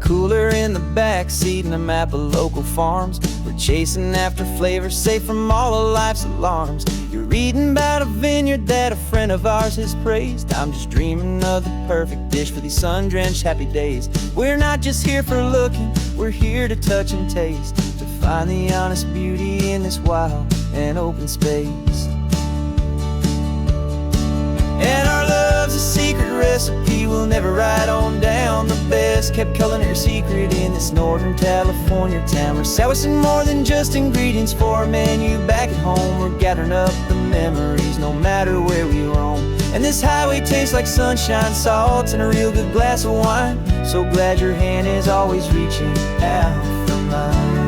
cooler in the back seat and a map of local farms. We're chasing after flavors safe from all of life's alarms. You're reading about a vineyard that a friend of ours has praised. I'm just dreaming of the perfect dish for these sun-drenched happy days. We're not just here for looking, we're here to touch and taste, to find the honest beauty in this wild and open space. And our love's a secret recipe we'll never write on down. The best kept culinary secret in this Northern California town. We're sourcing more than just ingredients for a menu back at home. We're gathering up the memories no matter where we roam. And this highway tastes like sunshine, salt, and a real good glass of wine. So glad your hand is always reaching out for mine.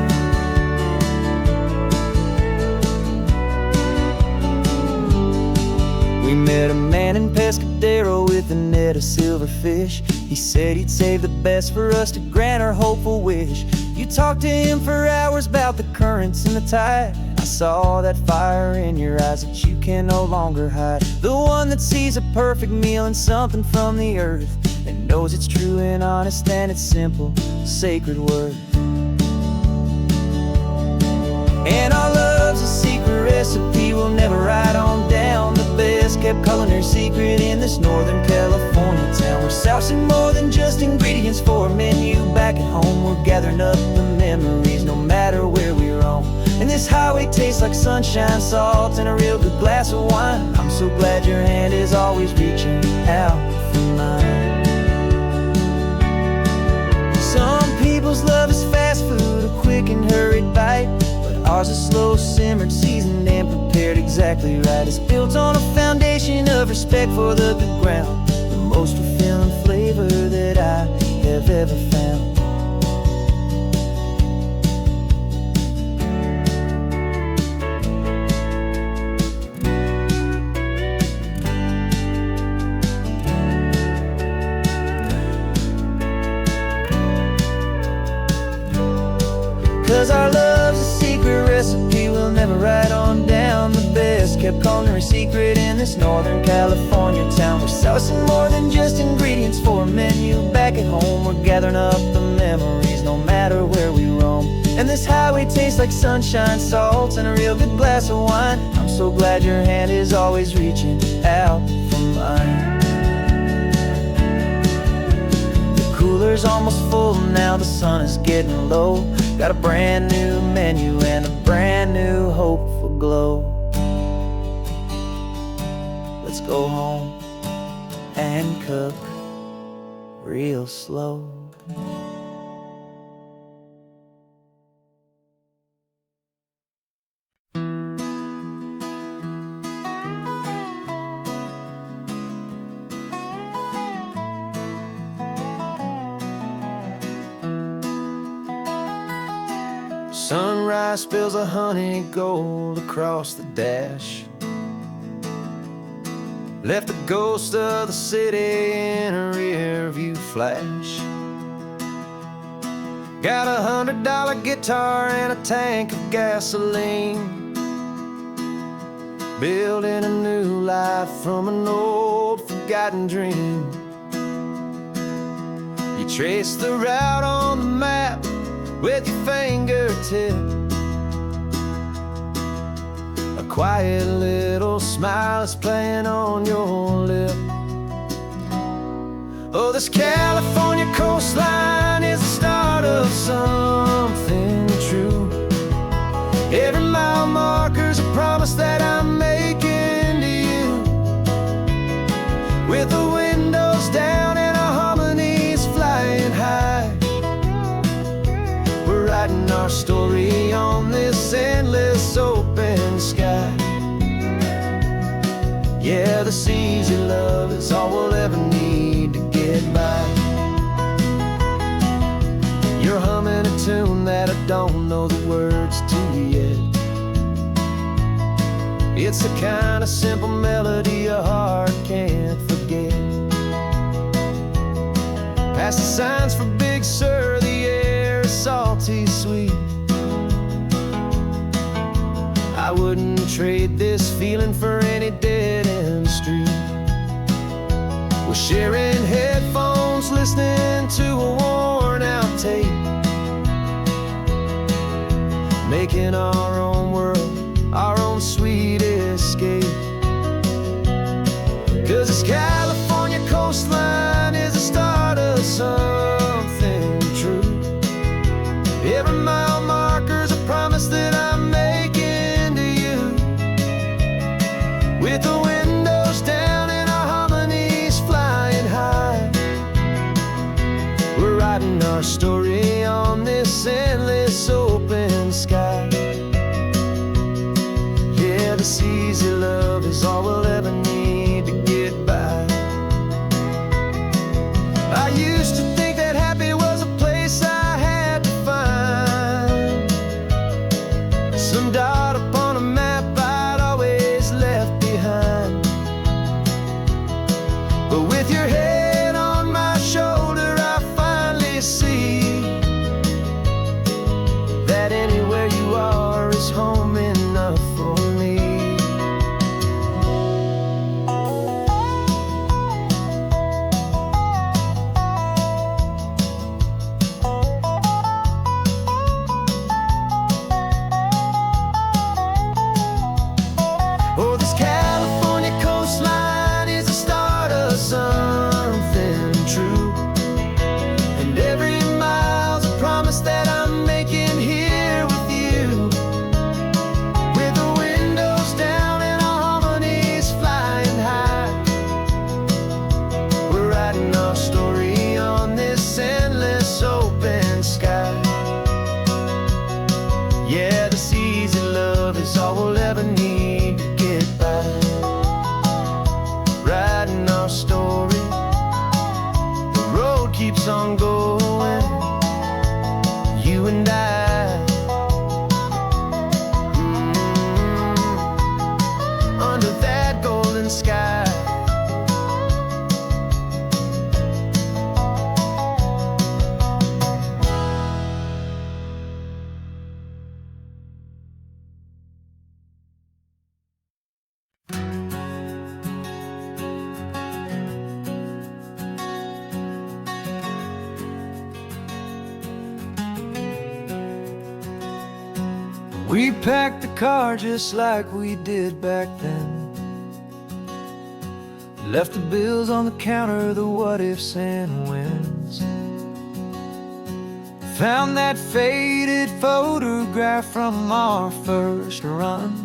We met a man in Pescadero with a net of silverfish. He said he'd save the best for us to grant our hopeful wish. You talked to him for hours about the currents and the tide. I saw that fire in your eyes that you can no longer hide. The one that sees a perfect meal in something from the earth, and knows it's true and honest and it's simple, sacred worth. And our love's a secret recipe we'll never write on down. The best kept culinary secret in this Northern California town. We're sourcing more than just ingredients for a menu back at home. We're gathering up the memories no matter where we roam. And this highway tastes like sunshine, salt, and a real good glass of wine. I'm so glad your hand is always reaching out for mine. Some people's love is fast food, a quick and hurried bite. Ours is slow simmered, seasoned, and prepared exactly right. It's built on a foundation of respect for the good ground, the most fulfilling flavor that I have ever found. 'Cause our love's a secret recipe we'll never write on down. The best kept culinary secret in this Northern California town. We're sourcing more than just ingredients for a menu back at home. We're gathering up the memories no matter where we roam. And this highway tastes like sunshine, salt, and a real good glass of wine. I'm so glad your hand is always reaching out for mine. Cooler's almost full now, the sun is getting low. Got a brand new menu and a brand new hopeful glow. Let's go home and cook real slow. Sunrise spills a honey gold across the dash. Left the ghost of the city in a rear view flash. Got a $100 guitar and a tank of gasoline. Building a new life from an old forgotten dream. You trace the route on the map with your fingertip. A quiet little smile is playing on your lip. Oh, this California coastline is the start of something true. Every mile marker's a promise that I'm making to you. With the windows down and our harmonies flying high, writing our story on this endless open sky. Yeah, this easy love is all we'll ever need to get by. You're humming a tune that I don't know the words to yet. It's the kind of simple melody a heart can't forget. Past the signs for Big Sur, the air is salty sweet. I wouldn't trade this feeling for any dead-end street. We're sharing headphones, listening to a worn-out making our own world, our own sweet escape. 'Cause this California coastline is the start of something true. Every mile marker's a promise that I'm making to you. With the windows down and our harmonies flying high, we're writing our story on this endless open sky. Yeah, this easy love is all we'll ever need to get by. I used to think that happy was a place I had to find, some dot upon a map I'd always left behind. But with your head on my shoulder, I finally see that anywhere you are is home enough for me. Oh, this California coastline is the start of something true. And every mile's a promise that I'm making here with you. With the windows down and our harmonies flying high, we're writing our story on this endless open sky. Yeah, this easy love is all we'll ever need to get by. Writing our story, the road keeps on going, you and I. Under that golden sky. We packed the car just like we did back then. Left the bills on the counter, the what ifs and whens. Found that faded photograph from our first run,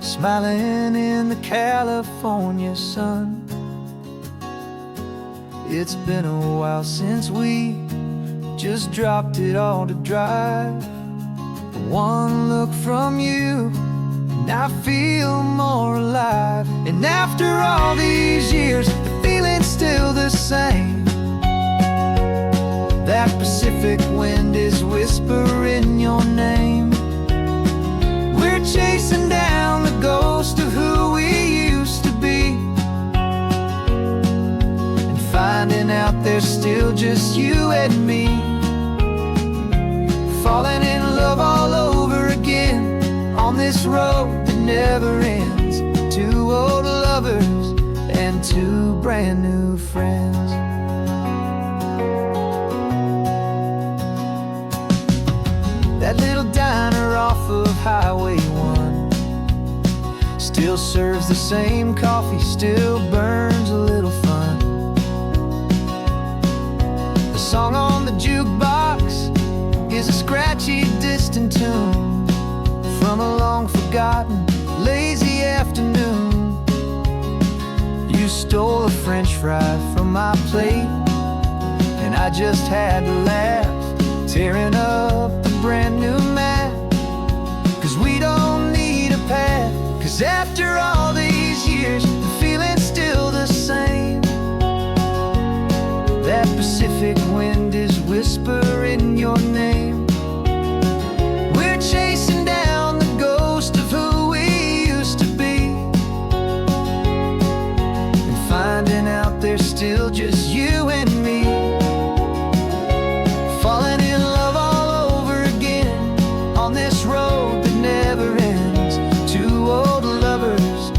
smiling in the California sun. It's been a while since we just dropped it all to drive. One look from you and I feel more alive. And after all these years, the feeling's still the same. That Pacific wind is whispering your name. We're chasing down the ghost of who we used to be, and finding out there's still just you and me. Falling in love all over again on this road that never ends. Two old lovers and two brand new friends. That little diner off of Highway 1 still serves the same coffee, still burns a little fun. The song on the jukebox is a scratchy, distant tune from a long-forgotten, lazy afternoon. You stole a French fry from my plate, and I just had to laugh, tearing up the brand new map. 'Cause we don't need a path, 'cause after all these years, the feeling's still the same. That Pacific wind is whispering your name. We're chasing down the ghost of who we used to be, and finding out there's still just you and me. Falling in love all over again on this road that never ends. Two old lovers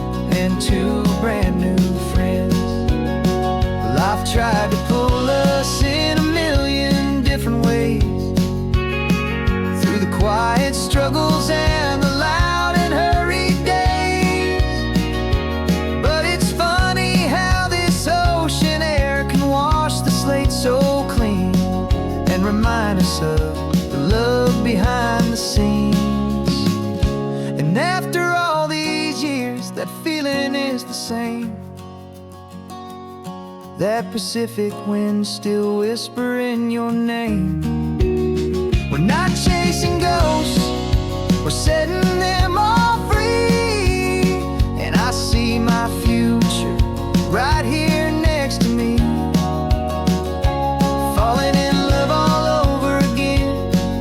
remind us of the love behind the scenes. And after all these years, that feeling is the same. That Pacific wind still whispering your name. We're not chasing ghosts, we're setting them all free. And I see my future right here next to me, falling in love all over again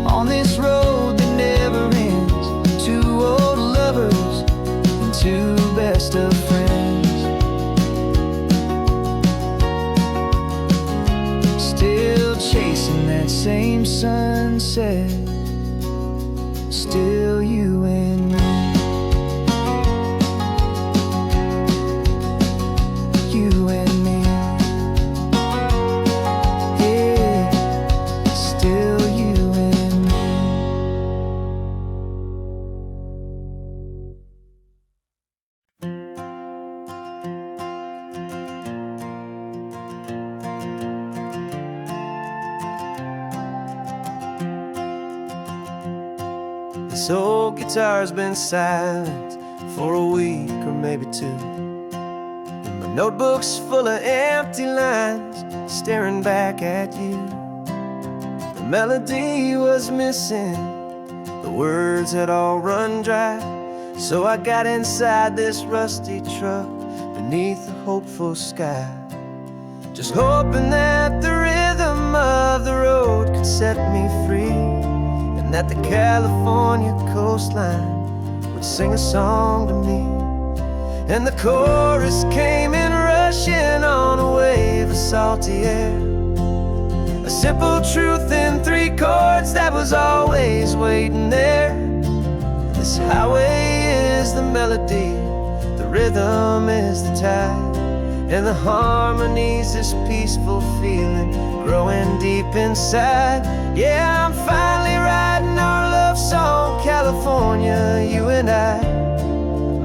on this road that never ends. Two old lovers and two best of friends, still chasing that same sunset. Still you and me, you and me, yeah, still you and me. This old guitar's been silent for a week or maybe two, and my notebook's full of empty lines staring back at you. The melody was missing, the words had all run dry. So I got inside this rusty truck beneath a hopeful sky, just hoping that the rhythm of the road could set me free, and that the California coastline would sing a song to me. And the chorus came in rushing on a wave of salty air, a simple truth in three chords that was always waiting there. This highway is the melody, the rhythm is the tide, and the harmony's this peaceful feeling growing deep inside. Yeah, I'm finally writing our love song, California, you and I,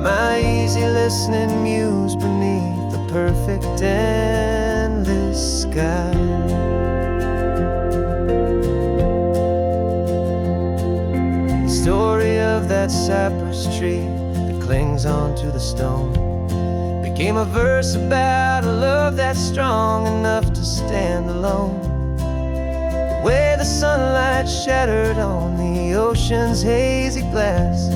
my easy listening muse beneath the perfect endless sky. The story of that cypress tree that clings onto the stone became a verse about a love that's strong enough to stand alone. The way the sunlight shattered on the ocean's hazy glass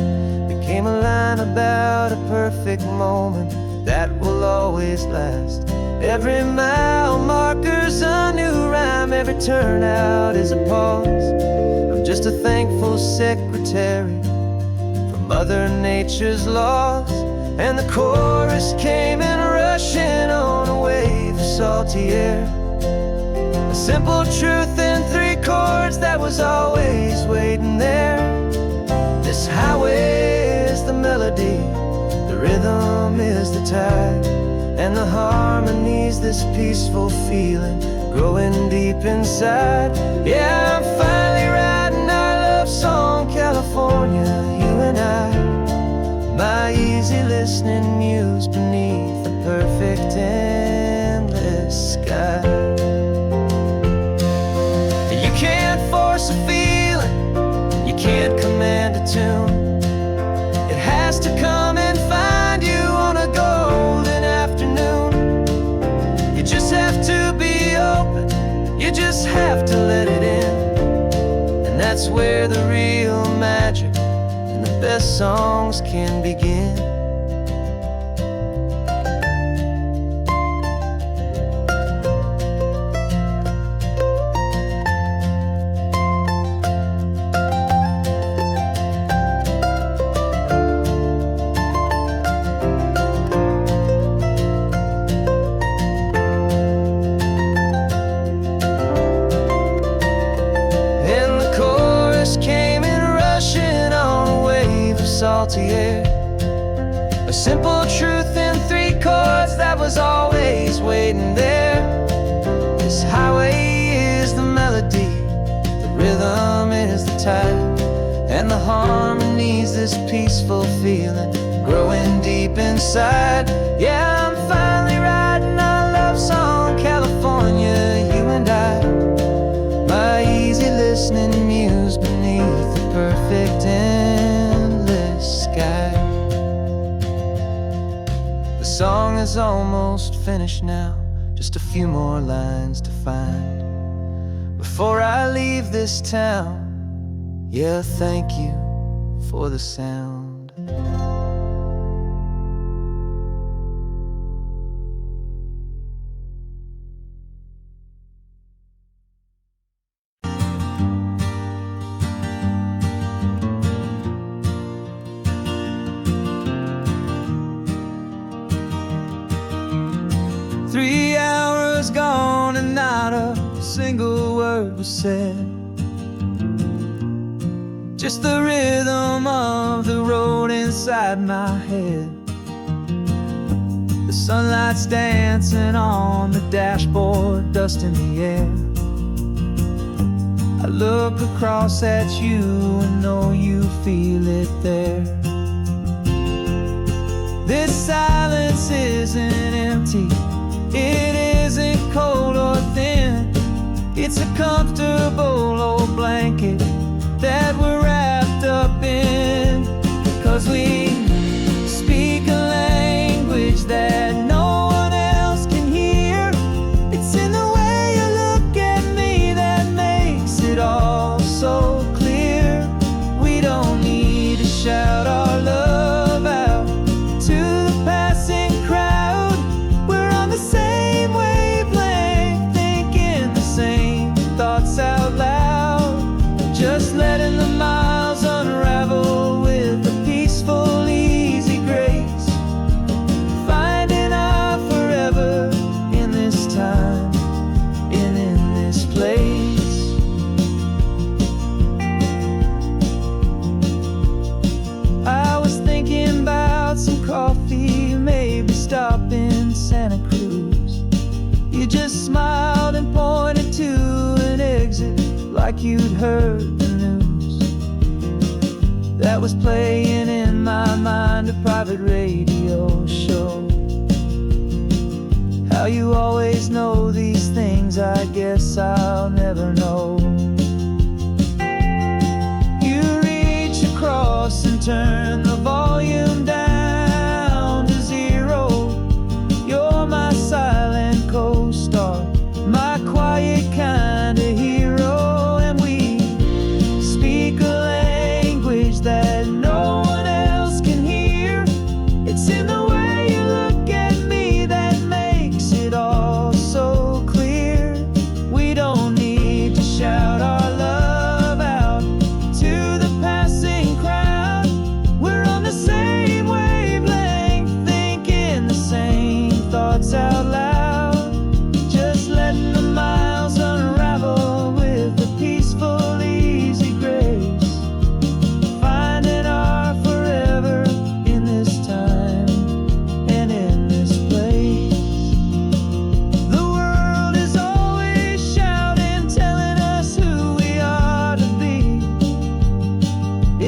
became a line about a perfect moment that will always last. Every mile marker's a new rhyme, every turnout is a pause. I'm just a thankful secretary for Mother Nature's laws. And the chorus came in rushing on a wave of salty air, a simple truth in three chords that was always waiting there. This highway is the melody, the rhythm is the tide, and the harmony's this peaceful feeling growing deep inside. Yeah, I'm finally writing our love song, California, you and I, my easy listening muse beneath the perfect endless sky. You can't force a feeling, you can't command a tune. It has to come and find you on a golden afternoon. You just have to be open, you just have to let it in. And that's where the real magic and the best songs can begin. Salty air, a simple truth in three chords that was always waiting there. This highway is the melody, the rhythm is the tide, and the harmony's this peaceful feeling growing deep inside. Yeah, I'm finally writing our love song, California, you and I, my easy listening muse beneath the perfect endless sky. The song is almost finished now, just a few more lines to find before I leave this town. Yeah, thank you for the sound. 3 hours gone and not a single word was said. Just the rhythm of the road inside my head. The sunlight's dancing on the dashboard, dust in the air. I look across at you and know you feel it there. This silence isn't empty, it isn't cold or thin. It's a comfortable old blanket that we're wrapped up in. 'Cause we speak a language that no one else can hear. It's in the way you look at me that makes it all so clear. We don't need to shout our love out to the passing crowd. We're on the same wavelength, thinking the same thoughts out loud. Just letting the miles unravel with a peaceful, easy grace. Finding our forever in this time and in this place. I was thinking about some coffee, maybe stop in Santa Cruz. You just smiled and pointed to an exit like you'd heard the news. That was playing in my mind, a private radio show. How you always know these things, I guess I'll never know. You reach across and turn the volume down to 0. You're my silent co-star, my quiet kind of hero. And we speak a language that no one else can hear. It's in the way you look at me that makes it all so clear. We don't need to shout our love out to the passing crowd. We're on the same wavelength, thinking the same thoughts out loud. Just letting the miles unravel with a peaceful, easy grace. Finding our forever in this time and in this place. The world is always shouting, telling us who we are to be.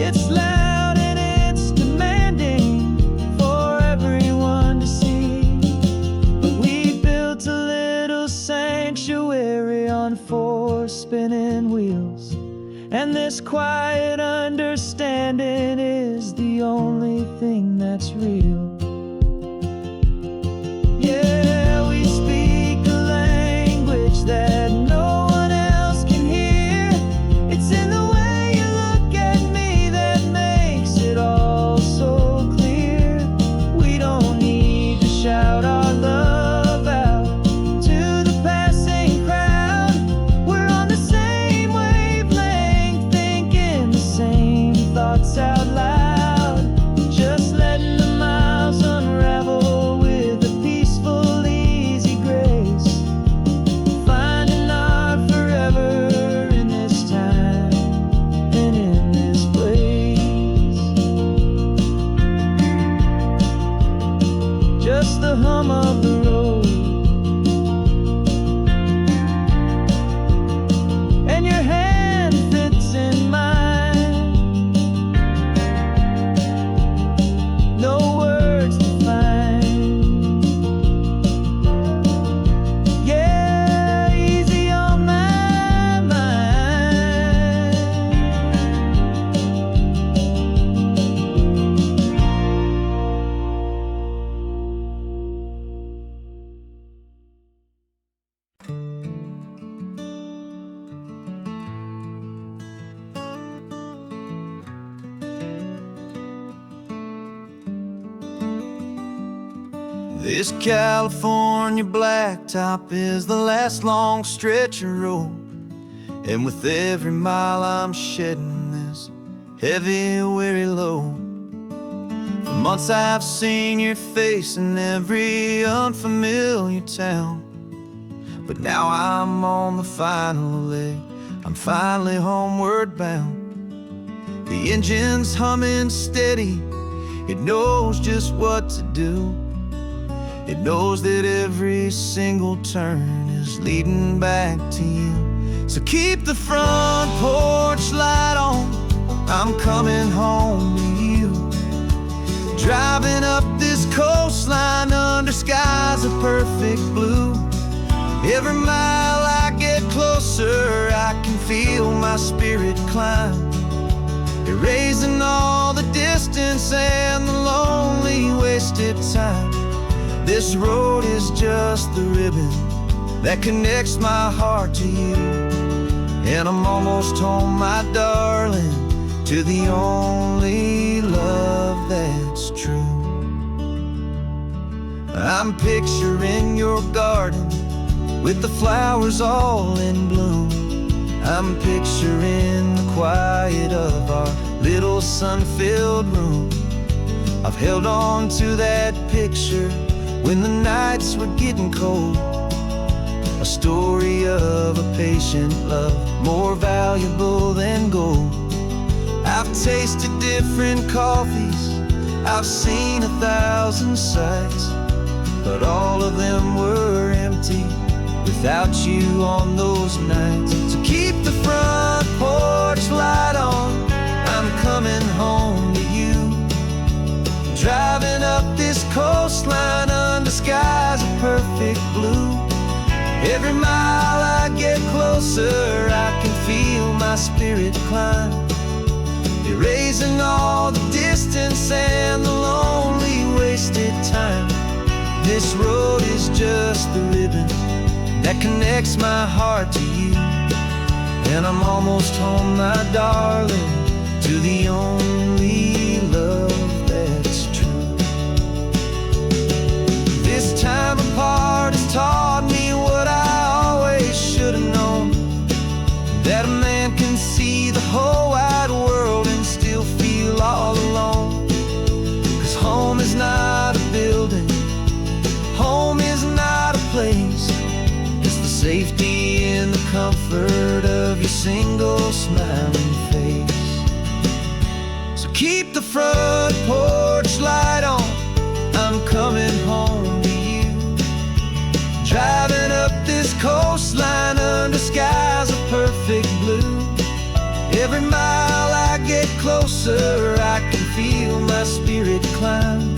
It's loud and it's demanding for everyone to see. But we built a little sanctuary on 4 spinning wheels, and this quiet understanding is the only thing that's real. Yeah, we speak a language that no one else can hear. It's in the way you look at me that makes it all so clear. We don't need to shout our love out to the passing crowd. We're on the same wavelength, thinking the same thoughts out loud. Just letting the miles This California blacktop is the last long stretch of road, and with every mile I'm shedding this heavy, weary load. For months I've seen your face in every unfamiliar town, but now I'm on the final leg, I'm finally homeward bound. The engine's humming steady, it knows just what to do. It knows that every single turn is leading back to you. So keep the front porch light on, I'm coming home to you. Driving up this coastline under skies of perfect blue. Every mile I get closer, I can feel my spirit climb, erasing all the distance and the lonely wasted time. This road is just the ribbon that connects my heart to you, and I'm almost home, my darling, to the only love that's true. I'm picturing your garden with the flowers all in bloom. I'm picturing the quiet of our little sun-filled room. I've held on to that picture when the nights were getting cold, a story of a patient love, more valuable than gold. I've tasted different coffees, I've seen 1,000 sights, but all of them were empty without you on those nights. So keep the front porch light on, I'm coming home to you. Driving up this coastline under skies of perfect blue. Every mile I get closer, I can feel my spirit climb, erasing all the distance and the lonely wasted time. This road is just the ribbon that connects my heart to you, and I'm almost home, my darling, to the only love that's true. This time apart has taught me what I always should have known, that a man can see the whole wide world and still feel all alone. 'Cause home is not a building, home is not a place, it's the safety and the comfort of your single smiling face. So keep the front porch light on, I'm coming home to you. Driving up this coastline under skies of perfect blue. Every mile I get closer, I can feel my spirit climb,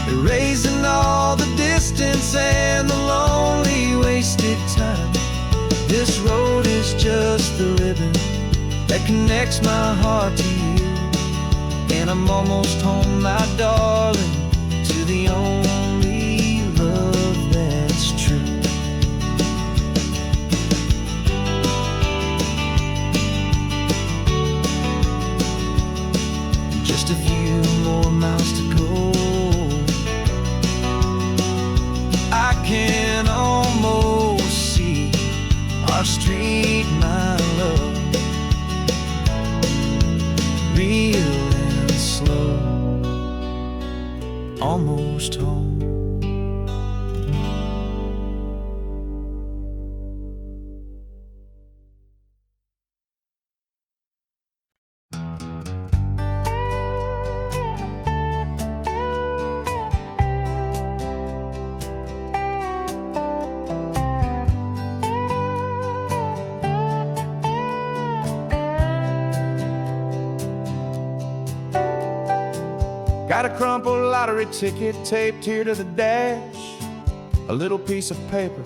erasing all the distance and the lonely wasted time. This road is just the ribbon that connects my heart to you, and I'm almost home, my darling, to the only love that's true. Just a few more miles to go, I can almost see our street, my love, real and slow, almost home. Got a crumpled lottery ticket taped here to the dash, a little piece of paper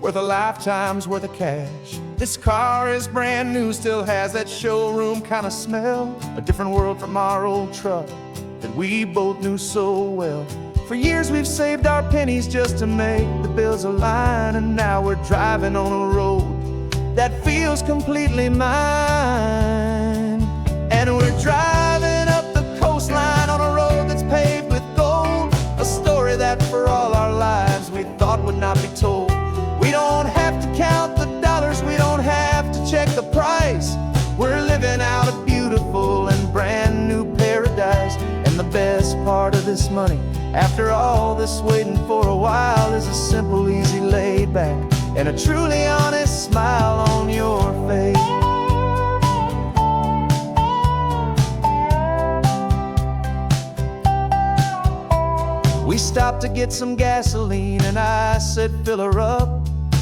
worth a lifetime's worth of cash. This car is brand new, still has that showroom kind of smell, a different world from our old truck that we both knew so well. For years we've saved our pennies just to make the bills align, and now we're driving on a road that feels completely mine. And we're driving up the coastline on a road that's paved with gold, a story that for all our this money. After all this waiting for a while is a simple, easy, laid back, and a truly honest smile on your face. We stopped to get some gasoline and I said fill her up,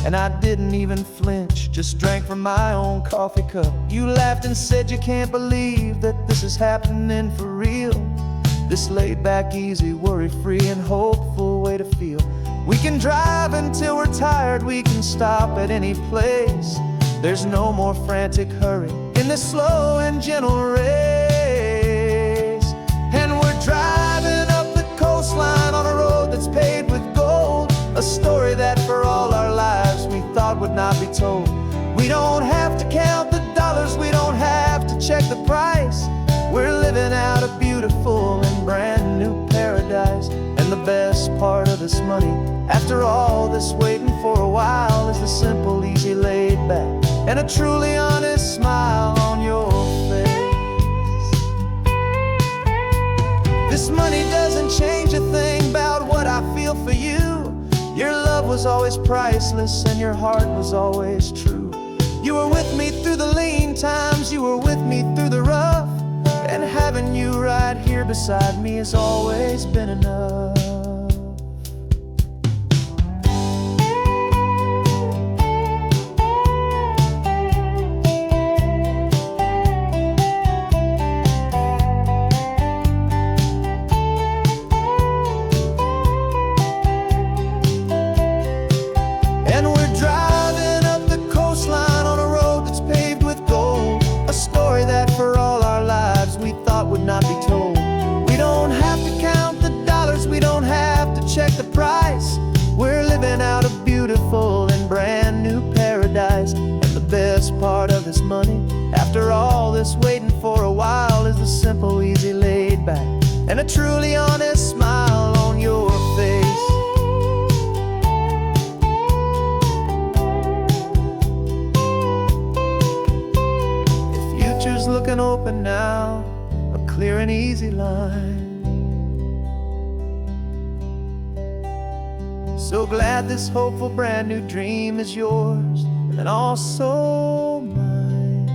and I didn't even flinch, just drank from my own coffee cup. You laughed and said you can't believe that this is happening for real. This laid back, easy, worry-free and hopeful way to feel. We can drive until we're tired, we can stop at any place. There's no more frantic hurry in this slow and gentle race. And we're driving up the coastline on a road that's paved with gold, a story that for all our lives we thought would not be told. We don't have to count the dollars, we don't have to check the price. We're living out a beautiful and brand new paradise. And the best part of this money, after all this waiting for a while, is the simple, easy, laid back, and a truly honest smile on your face. This money doesn't change a thing about what I feel for you. Your love was always priceless and your heart was always true. You were with me through the lean times, you were with me through the rough, and having you right here beside me has always been enough. And we're driving up the coastline on a road that's paved with gold, a story that for all our lives we thought would not be told. We don't have to count the dollars, we don't have to check the price. We're living out a beautiful and brand new paradise. And the best part of this money, after all this waiting for a while, is the simple, easy, laid back, and a truly honest smile on your face. Future's looking open now, a clear and easy line. So glad this hopeful brand new dream is yours and also mine.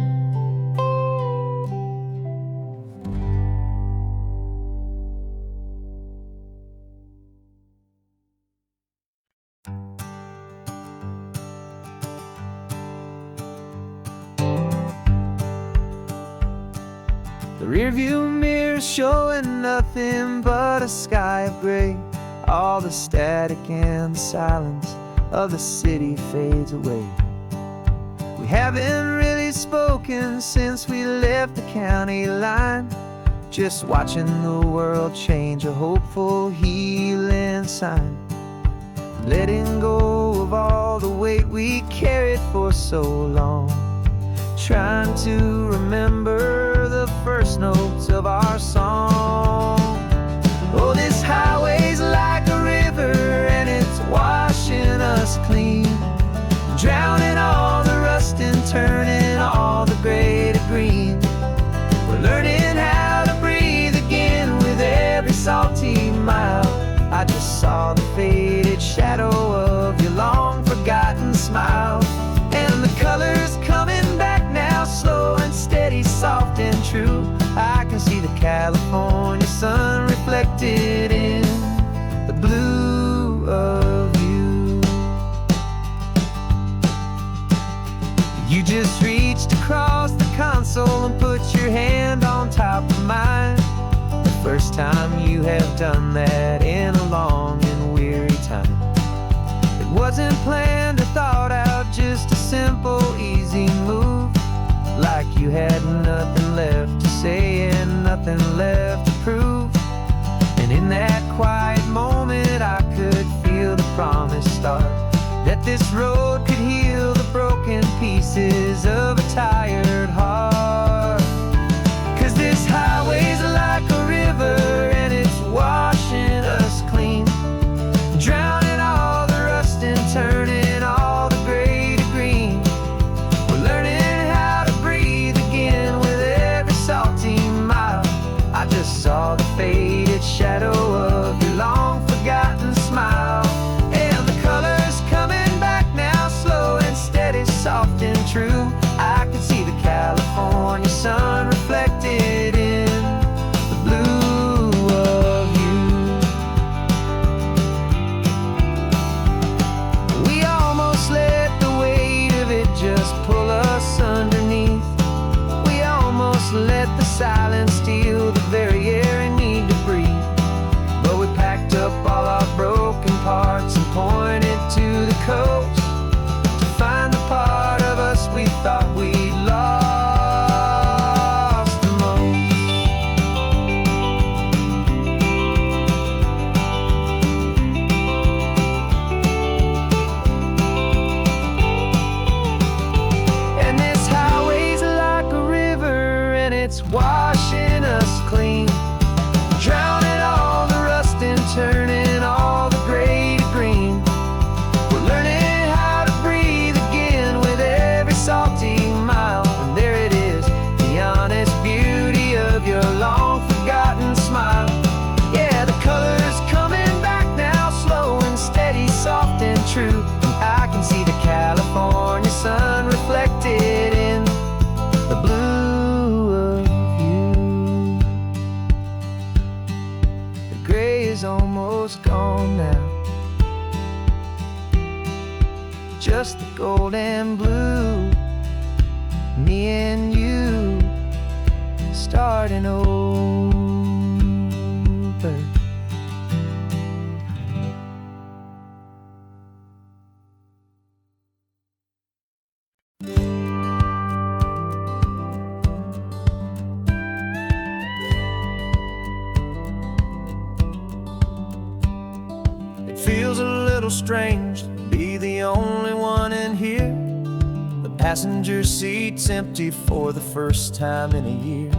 The rearview mirror showing nothing but a sky of gray. All the static and the silence of the city fades away. We haven't really spoken since we left the county line, just watching the world change, a hopeful healing sign. Letting go of all the weight we carried for so long, trying to remember the first notes of our song. Oh, this highway's like a river and it's washing us clean, drowning all the rust and turning all the gray to green. We're learning how to breathe again with every salty mile. I just saw the faded shadow of your long forgotten smile, and the colors coming back now, slow and steady, soft and true. I can see the California sun reflected in the blue of you. You just reached across the console and put your hand on top of mine. The first time you have done that in a long and weary time. It wasn't planned or thought out, just a simple, easy move. Like you had nothing left to say and nothing left to prove. And in that quiet moment I could feel the promise start, that this road could heal the broken pieces of a tired heart. 'Cause this highway's like a river and it's washing us clean, drowning all the rust and turning all the gray to green. We're learning how to breathe again with every salty mile. I just saw the faded shadow of silence, steal the very air I need to breathe. But we packed up all our broken parts and pointed to the coast to find the part of us we thought we'd lost the most. And this highway's like a river, and it's washing us clean, drowning all the rust and turning all the gray to green. We're learning how to breathe again with every salty mile. And there it is, the honest beauty of your long forgotten smile. Yeah, the color's coming back now, slow and steady, soft and true. And I can see the California sun reflected in the blue of you. The gray is almost gone now, just the gold and blue. Me and you starting over. It feels a little strange to be the only one in here. The passenger seat's empty for the first time in a year.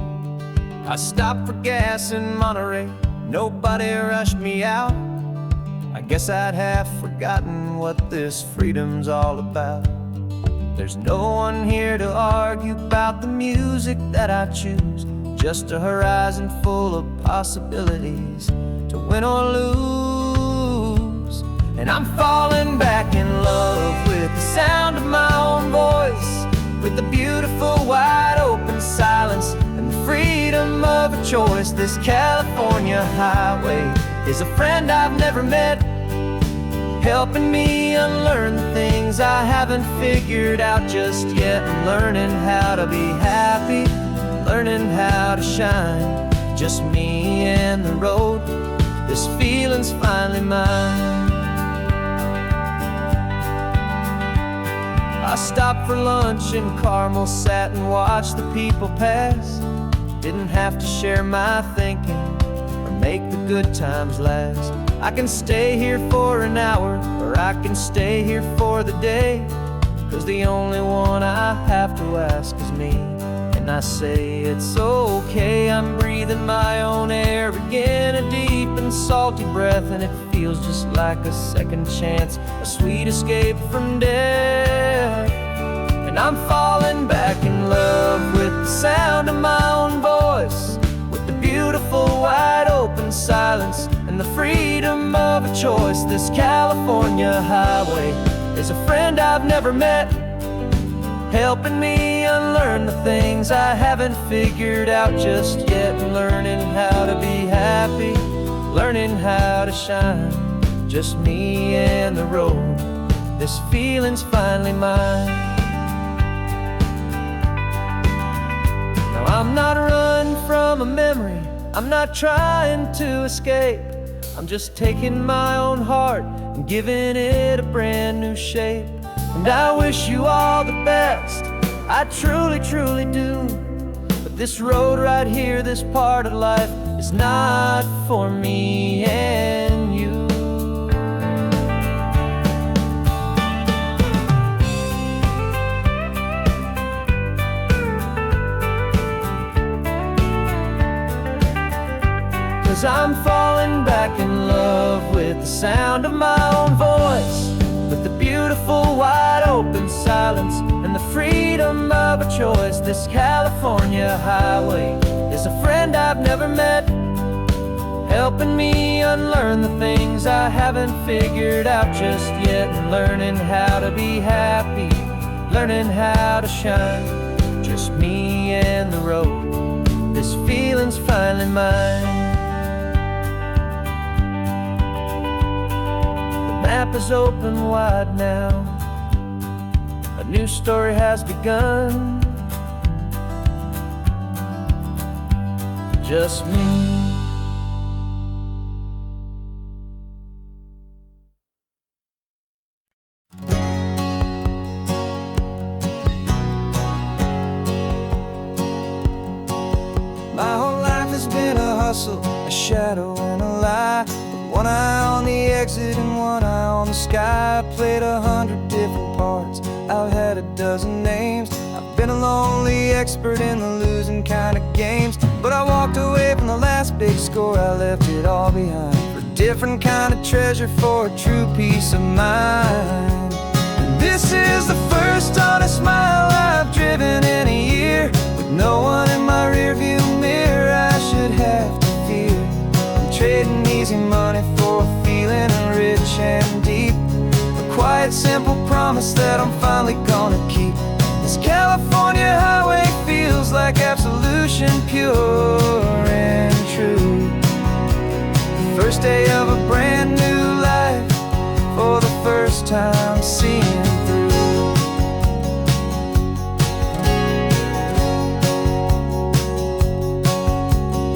I stopped for gas in Monterey, nobody rushed me out. I guess I'd half forgotten what this freedom's all about. There's no one here to argue about the music that I choose, just a horizon full of possibilities to win or lose. And I'm falling back in love with the sound of my own voice, with the beautiful wide open silence and the freedom of a choice. This California highway is a friend I've never met, helping me unlearn the things I haven't figured out just yet. I'm learning how to be happy, learning how to shine, just me and the road. This feeling's finally mine. I stopped for lunch in Carmel, sat and watched the people pass. Didn't have to share my thinking or make the good times last. I can stay here for an hour, or I can stay here for the day, 'cause the only one I have to ask is me. And I say it's okay, I'm breathing my own air again, a deep and salty breath, and it feels just like a second chance, a sweet escape from death. And I'm falling back in love with the sound of my own voice, with the beautiful wide open silence and the freedom of a choice. This California highway is a friend I've never met, helping me unlearn the things I haven't figured out just yet. Learning how to be happy, learning how to shine, just me and the road. This feeling's finally mine. Now I'm not running from a memory, I'm not trying to escape. I'm just taking my own heart and giving it a brand new shape. And I wish you all the best, I truly, truly do. But this road right here, this part of life, is not for me and you. Cause I'm falling back in love with the sound of my own voice, with the beautiful wide open silence and the freedom of a choice. This California highway is a friend I've never met, helping me unlearn the things I haven't figured out just yet. And learning how to be happy, learning how to shine, just me and the road. This feeling's finally mine. The map is open wide now, a new story has begun. just me. My whole life has been a hustle, a shadow and a lie, with one eye on the exit and one eye on the sky. I played 100 different parts, I've had a dozen names. I've been a lonely expert in the losing kind of games, but I walked away from the last big score, I left it all behind for a different kind of treasure, for a true peace of mind. And this is the first honest mile I've driven in a year, with no one in my rearview mirror I should have to fear. I'm trading easy money for a feeling rich and deep, a quiet simple promise that I'm finally gonna keep. This California highway feels like absolution, pure and true. The first day of a brand new life, for the first time seeing through.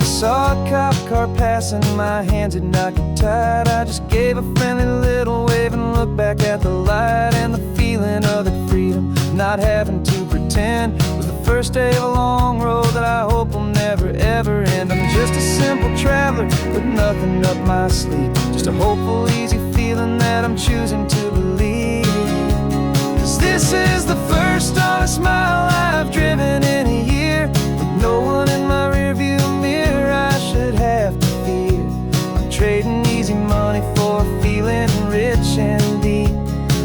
Saw a cop car passing, my hands had not got tied. I just gave a friendly little wave and looked back at the light, and the feeling of that freedom, not having to pretend, was the first day of a long road that I hope will never ever end. I'm just a simple traveler with nothing up my sleeve, just a hopeful, easy feeling that I'm choosing to believe. 'Cause this is the first honest mile I've driven in a year, with no one in my rearview mirror I should have to fear. I'm trading easy money for a feeling rich and deep,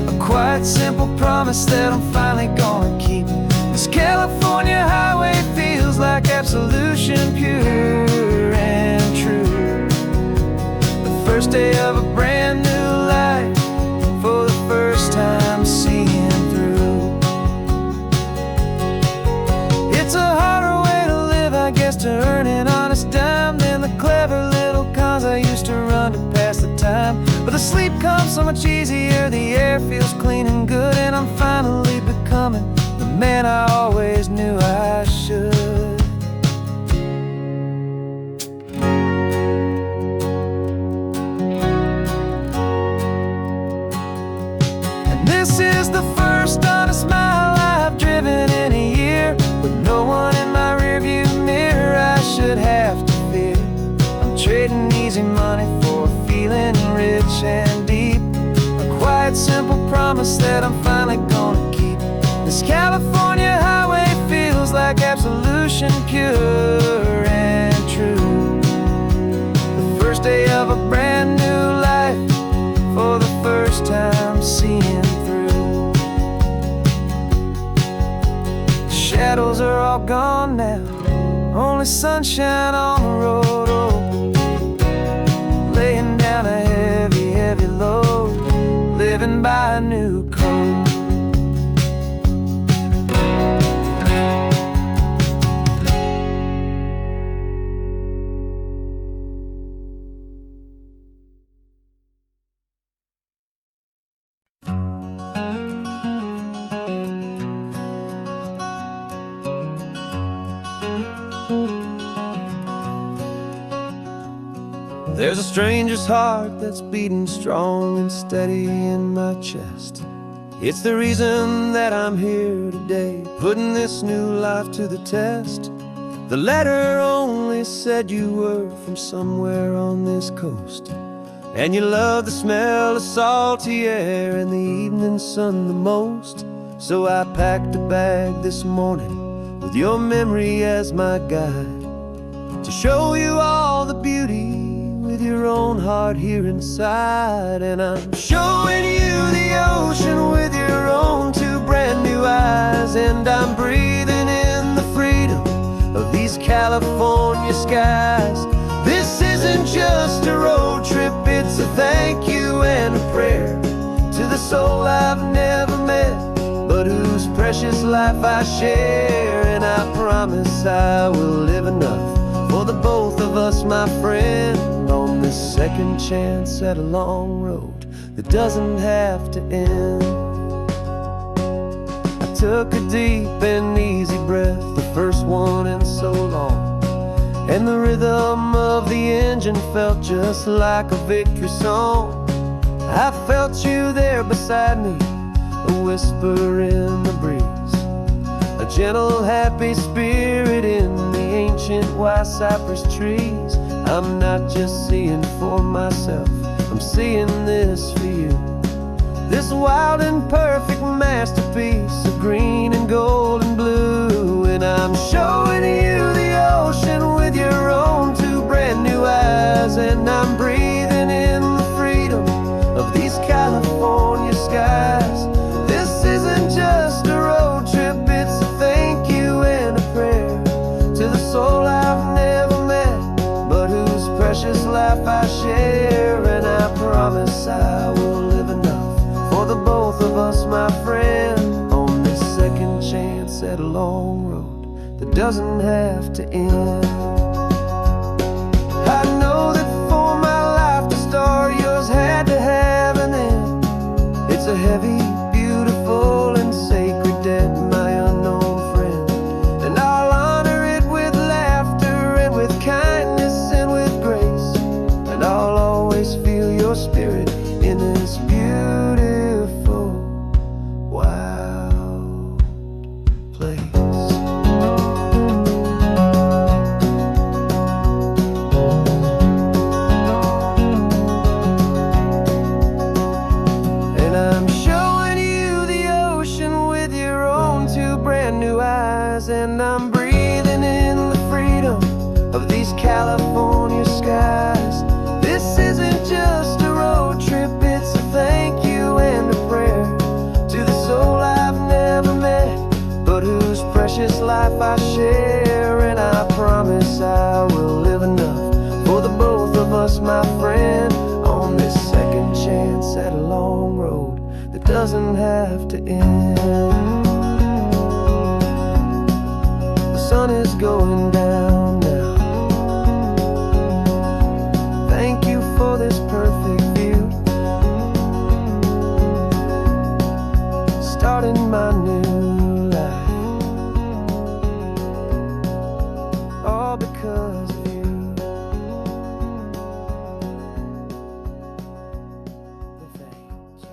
a quiet simple promise that I'm finally gonna keep. This California highway feels like absolution, pure and true. The first day of a brand new life, for the first time seeing through. It's a harder way to live, I guess, to earn an honest dime than the clever little cons I used to run to pass the time. But the sleep comes so much easier, the air feels clean and good, and I'm finally becoming the man I always knew I should. And this is the first honest mile I've driven in a year, with no one in my rearview mirror I should have to fear. I'm trading easy money for a feeling rich and deep, a quiet simple promise that I'm finally gonna keep. This California highway feels like absolution, pure and true. The first day of a brand new life, for the first time seeing through. The shadows are all gone now, only sunshine on the road. Oh, laying down a heavy, heavy load, living by a new code. There's a stranger's heart that's beating strong and steady in my chest. It's the reason that I'm here today, putting this new life to the test. The letter only said you were from somewhere on this coast, and you love the smell of salty air and the evening sun the most. So I packed a bag this morning with your memory as my guide, to show you all the beauty with your own heart here inside. And I'm showing you the ocean with your own two brand new eyes, and I'm breathing in the freedom of these California skies. This isn't just a road trip, it's a thank you and a prayer to the soul I've never met, but whose precious life I share. And I promise I will live enough for the both of us, my friend, on this second chance at a long road that doesn't have to end. I took a deep and easy breath, the first one in so long, and the rhythm of the engine felt just like a victory song. I felt you there beside me, a whisper in the breeze, a gentle, happy spirit in the ancient white cypress trees. I'm not just seeing for myself, I'm seeing this for you. This wild and perfect masterpiece of green and gold and blue. And I'm showing you the ocean with your own two brand new eyes. And I'm breathing in the freedom of these California skies. This isn't just a road trip, it's a thank you and a prayer to the soul I've never met, but whose precious life I share. And I promise I will live enough for the both of us, my friend, on this second chance at a long road that doesn't have to end. I know that for my life to start, yours had to have an end. It's a heavy, beautiful, and sacred debt, my unknown friend, and I'll honor it with laughter and with kindness and with grace. And I'll always feel your spirit in this beautiful, wild place. And I'm showing you the ocean with your own two brand new eyes. And I'm breathing in the freedom of these California skies. This isn't just a road trip, it's a thank you and a prayer to the soul I've never met, but whose precious life I share. And I promise I will live enough for the both of us, my friend, on this second chance at a long road that doesn't have to end. The sun is going down now. Thank you for this perfect view, starting my new life, all because of you. Thank you.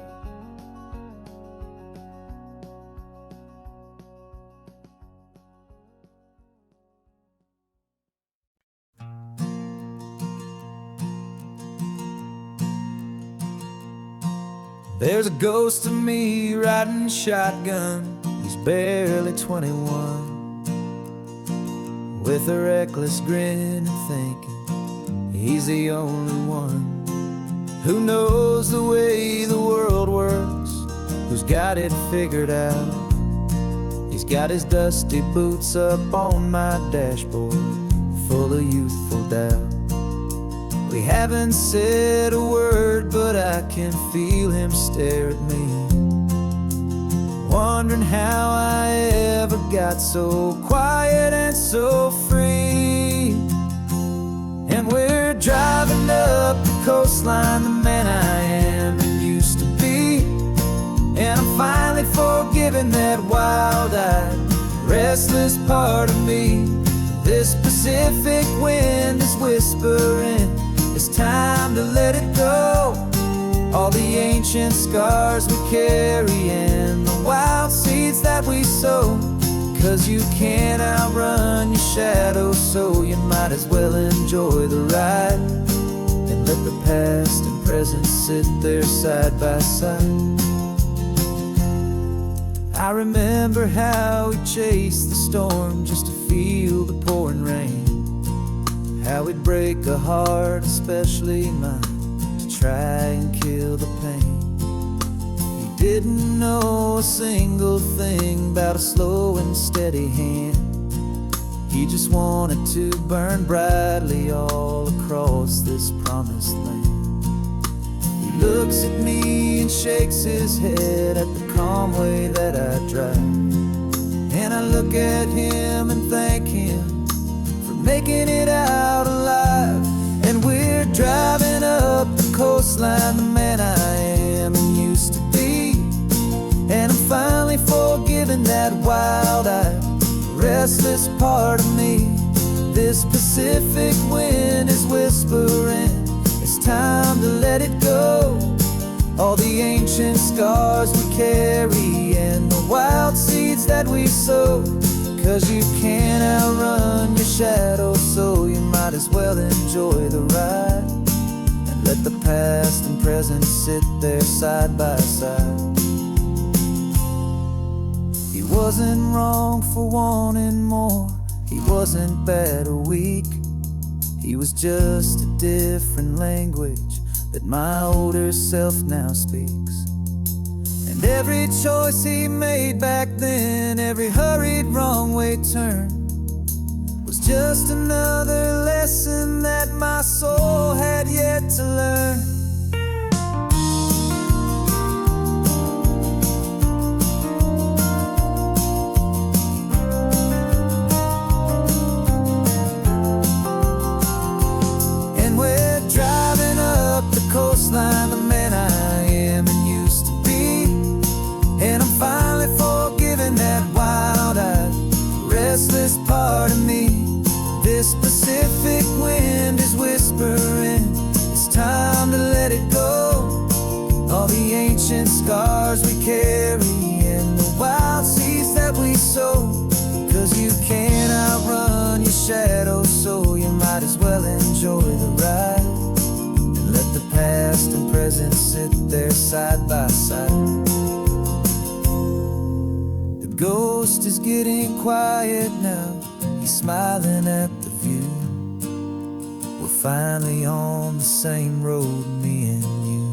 There's a ghost of me riding shotgun. He's barely 21, with a reckless grin and thinking he's the only one who knows the way the world works, who's got it figured out. He's got his dusty boots up on my dashboard, full of youthful doubt. We haven't said a word, but I can feel him stare at me, wondering how I ever got so quiet and so free. And we're driving up the coastline, the man I am and used to be. And I'm finally forgiving that wild-eyed, restless part of me. This Pacific wind is whispering, it's time to let it go. All the ancient scars we carry and the wild seeds that we sow. 'Cause you can't outrun your shadow, so you might as well enjoy the ride and let the past and present sit there side by side. I remember how we chased the storm just to feel the pouring rain, how we'd break a heart, especially mine, to try and kill the pain. He didn't know a single thing about a slow and steady hand. He just wanted to burn brightly all across this promised land. He looks at me and shakes his head at the calm way that I drive, and I look at him and thank him for making it out alive. And we're driving up the coastline, the man I am and used to be. And I'm finally forgiving that wild-eyed, restless part of me. This Pacific wind is whispering, it's time to let it go. All the ancient scars we carry and the wild seeds that we sow. 'Cause you can't outrun your shadow, so you might as well enjoy the ride. And let the past and present sit there side by side. He wasn't wrong for wanting more, he wasn't bad or weak. He was just a different language that my older self now speaks. And every choice he made back then, every hurried wrong way turn, was just another lesson that my soul had yet to learn. Coastline, the man I am and used to be. And I'm finally forgiving that wild-eyed, restless part of me. This Pacific wind is whispering, it's time to let it go. All the ancient scars we carry and the wild seeds that we sow. 'Cause you can't outrun your shadow, so you might as well enjoy the ride. Let the past and present sit there side by side. The ghost is getting quiet now, he's smiling at the view. We're finally on the same road, me and you.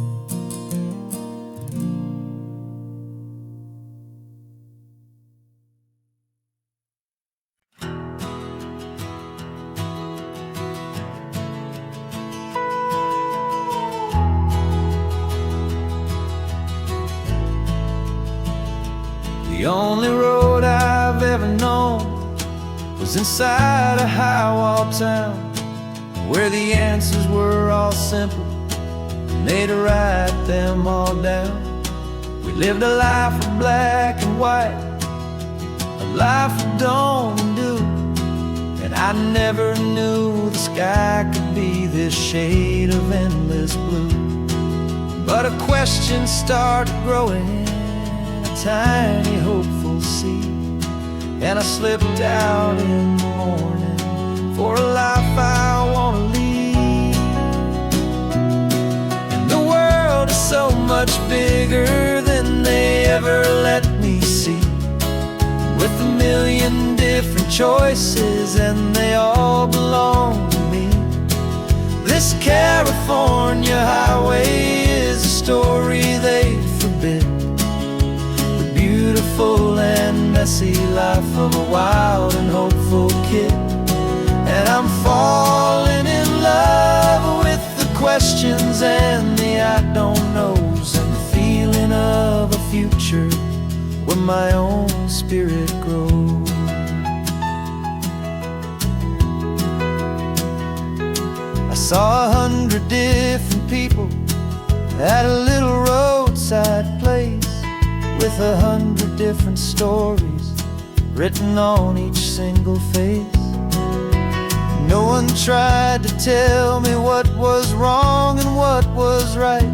The only road I've ever known was inside a high-wall town, where the answers were all simple and they'd write them all down. We lived a life of black and white, a life of dawn and dew, and I never knew the sky could be this shade of endless blue. But a question started growing, tiny hopeful seed, and I slipped out in the morning for a life I want to lead. And the world is so much bigger than they ever let me see, with a million different choices and they all belong to me. This California highway is a story they forbid, beautiful and messy life of a wild and hopeful kid. And I'm falling in love with the questions and the I don't knows, and the feeling of a future where my own spirit grows. I saw 100 different people at a little roadside place, with 100 different stories written on each single face. No one tried to tell me what was wrong and what was right.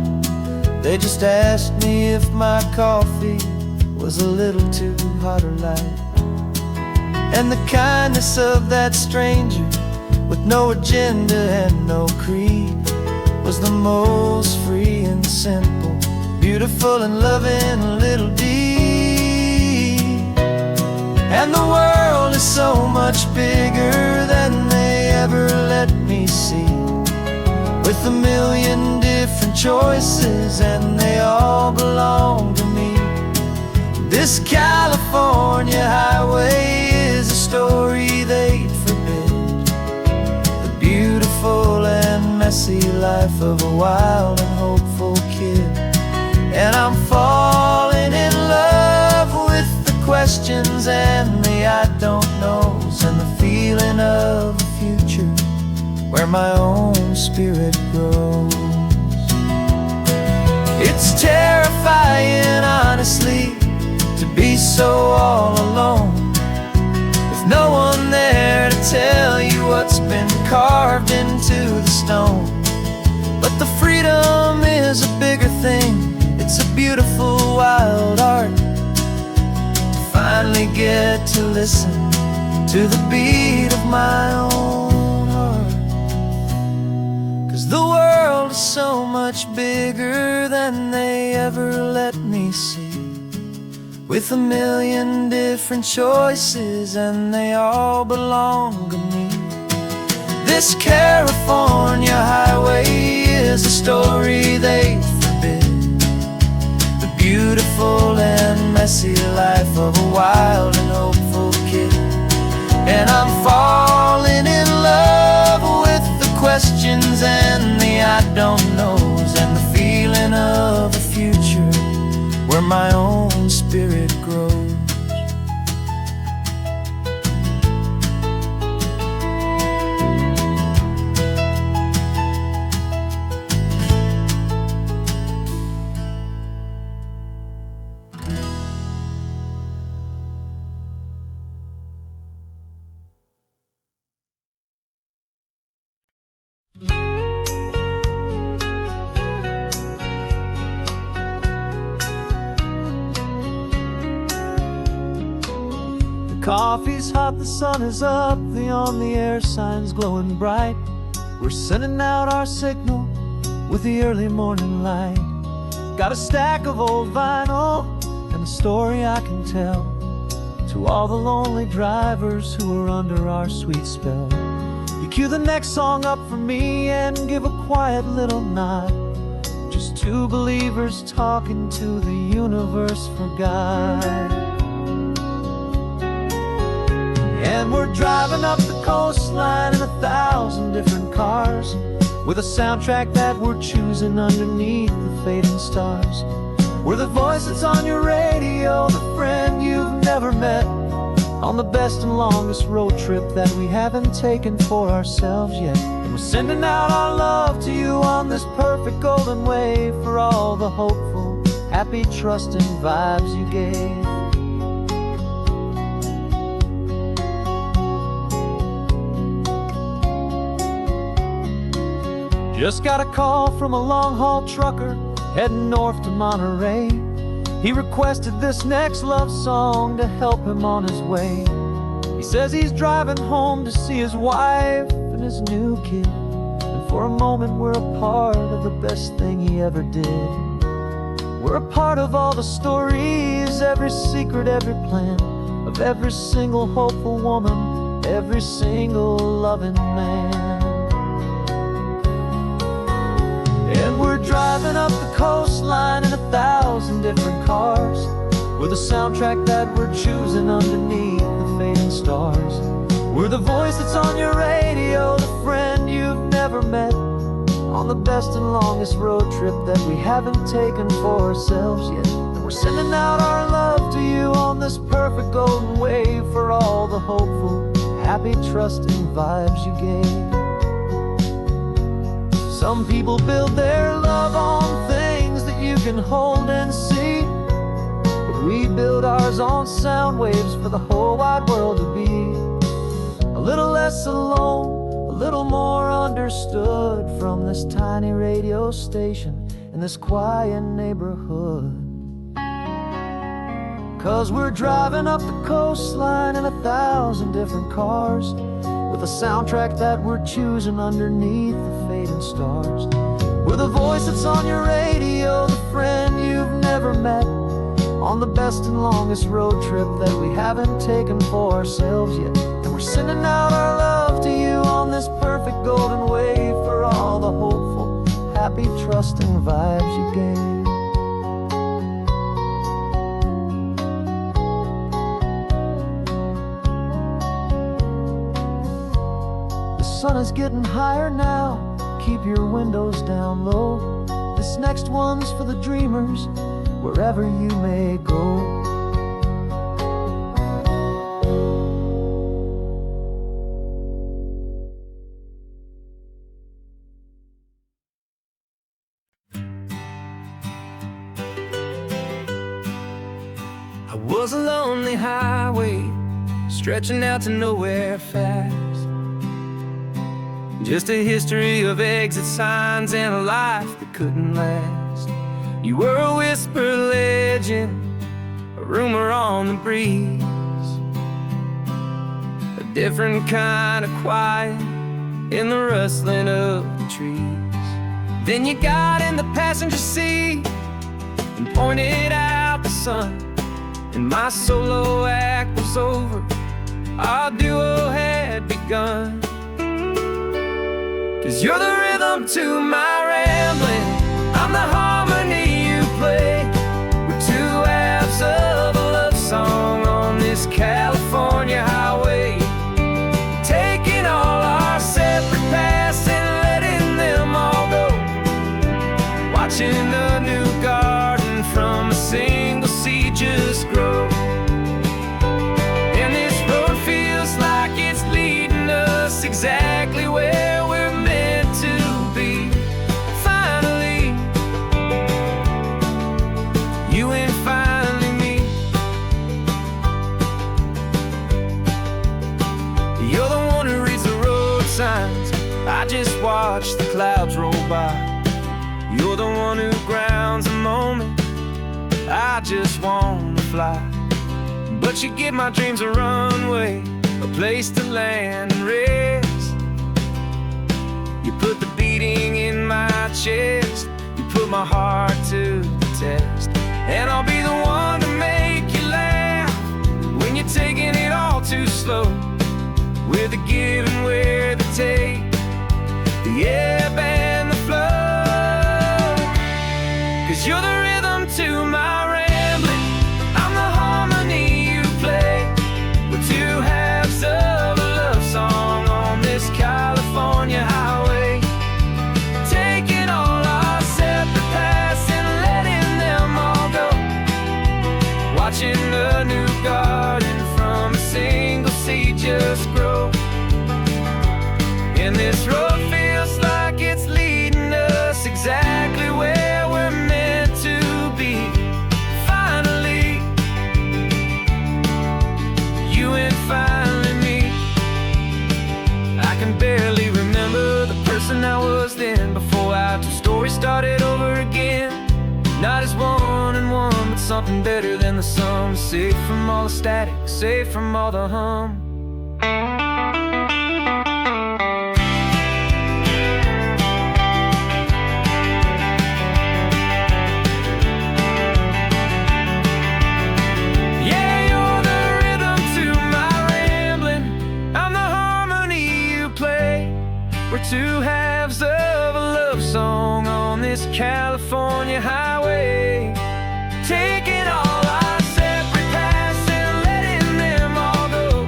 They just asked me if my coffee was a little too hot or light. And the kindness of that stranger, with no agenda and no creed, was the most free and simple, beautiful and loving little deed. And the world is so much bigger than they ever let me see, with a million different choices and they all belong to me. This California highway is a story they'd forbid, the beautiful and messy life of a wild and hopeful kid. And I'm falling in love with the questions and the I don't knows, and the feeling of a future where my own spirit grows. It's terrifying, honestly, to be so all alone, with no one there to tell you what carved into the stone. But the freedom is a bigger thing. It's a beautiful wild art. Finally get to listen to the beat of my own heart. 'Cause the world is so much bigger than they ever let me see, with a million different choices and they all belong to me. This California highway is a story they forbid, the beautiful and messy life of a wild and hopeful kid. And I'm falling in love with the questions and the I don't knows, and the feeling of a future where my own spirit grows. Coffee's hot, the sun is up, the on-the-air sign's glowing bright. We're sending out our signal with the early morning light. Got a stack of old vinyl and a story I can tell to all the lonely drivers who are under our sweet spell. You cue the next song up for me and give a quiet little nod. Just two believers talking to the universe for God. And we're driving up the coastline in 1,000 different cars, with a soundtrack that we're choosing underneath the fading stars. We're the voice that's on your radio, the friend you've never met, on the best and longest road trip that we haven't taken for ourselves yet. And we're sending out our love to you on this perfect golden wave, for all the hopeful, happy, trusting vibes you gave. Just got a call from a long-haul trucker heading north to Monterey. He requested this next love song to help him on his way. He says he's driving home to see his wife and his new kid, and for a moment we're a part of the best thing he ever did. We're a part of all the stories, every secret, every plan, of every single hopeful woman, every single loving man. And we're driving up the coastline in 1,000 different cars, with a soundtrack that we're choosing underneath the fading stars. We're the voice that's on your radio, the friend you've never met, on the best and longest road trip that we haven't taken for ourselves yet. And we're sending out our love to you on this perfect golden wave, for all the hopeful, happy, trusting vibes you gave. Some people build their love on things that you can hold and see, but we build ours on sound waves for the whole wide world to be a little less alone, a little more understood, from this tiny radio station in this quiet neighborhood. 'Cause we're driving up the coastline in 1,000 different cars, with a soundtrack that we're choosing underneath the fading stars. We're the voice that's on your radio, the friend you've never met, on the best and longest road trip that we haven't taken for ourselves yet. And we're sending out our love to you on this perfect golden wave, for all the hopeful, happy, trusting vibes you gave. The sun is getting higher now, keep your windows down low. This next one's for the dreamers, wherever you may go. I was a lonely highway, stretching out to nowhere fast. Just a history of exit signs and a life that couldn't last. You were a whisper legend, a rumor on the breeze, a different kind of quiet in the rustling of the trees. Then you got in the passenger seat and pointed out the sun, and my solo act was over, our duo had begun. 'Cause you're the rhythm to my rambling, I'm the harmony you play. We're two halves of a love song on this California highway, taking all our separate paths and letting them all go, watching a new garden from a single seed just grow. And this road feels like it's leading us exactly where we're meant to be. Finally, you and finally me. You're the one who reads the road signs, I just watch the clouds roll by. You're the one who grounds a moment, I just wanna fly. But you give my dreams a runway, a place to land and rest. You put the beating in my chest, you put my heart to the test. And I'll be the one to make you laugh when you're taking it all too slow. We're the give and we're the take, the ebb and the flow. 'Cause you're the rhythm to my rambling, I'm the harmony you play. We're two halves of a love song on this California highway, taking all our separate paths and letting them all go, watching a new garden from a single seed just grow. And this road feels like it's leading us exactly where we're meant to be. Finally, you and finally me. I can barely remember the person I was then, before our two stories started over again. Not as one and one, but something better than the sum. Safe from all the static, safe from all the hum. Yeah, you're the rhythm to my rambling, I'm the harmony you play. We're two halves of a love song on this California highway, taking all our separate paths and letting them all go,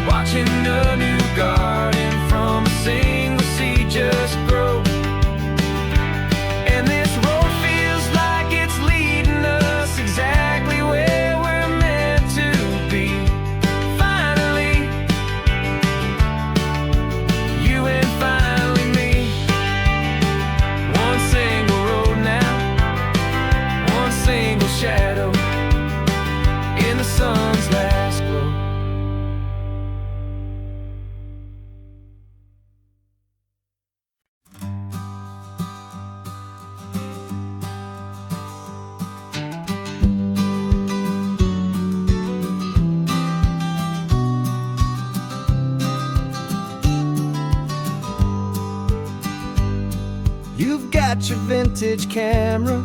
watching a new garden from a single seed just grow. And this road feels like it's leading us exactly where we're meant to be. Finally, you and finally me. One single road now, one single shadow in the sun's last glow. You've got your vintage camera,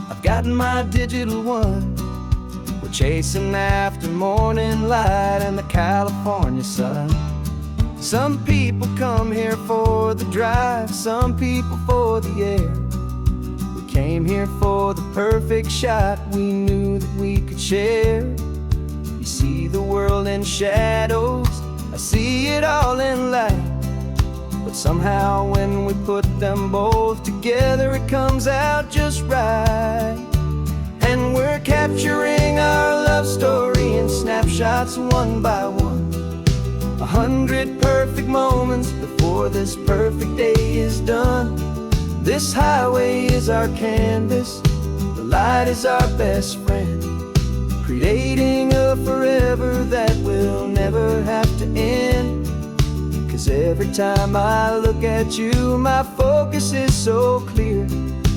I've got my digital one. We're chasing after morning light and the California sun. Some people come here for the drive, some people for the air. We came here for the perfect shot we knew that we could share. You see the world in shadows, I see it all in light. But somehow when we put them both together, it comes out just right. And we're capturing our love story in snapshots one by one. 100 perfect moments before this perfect day is done. This highway is our canvas, the light is our best friend, creating a forever that will never have to end. 'Cause every time I look at you, my focus is so clear.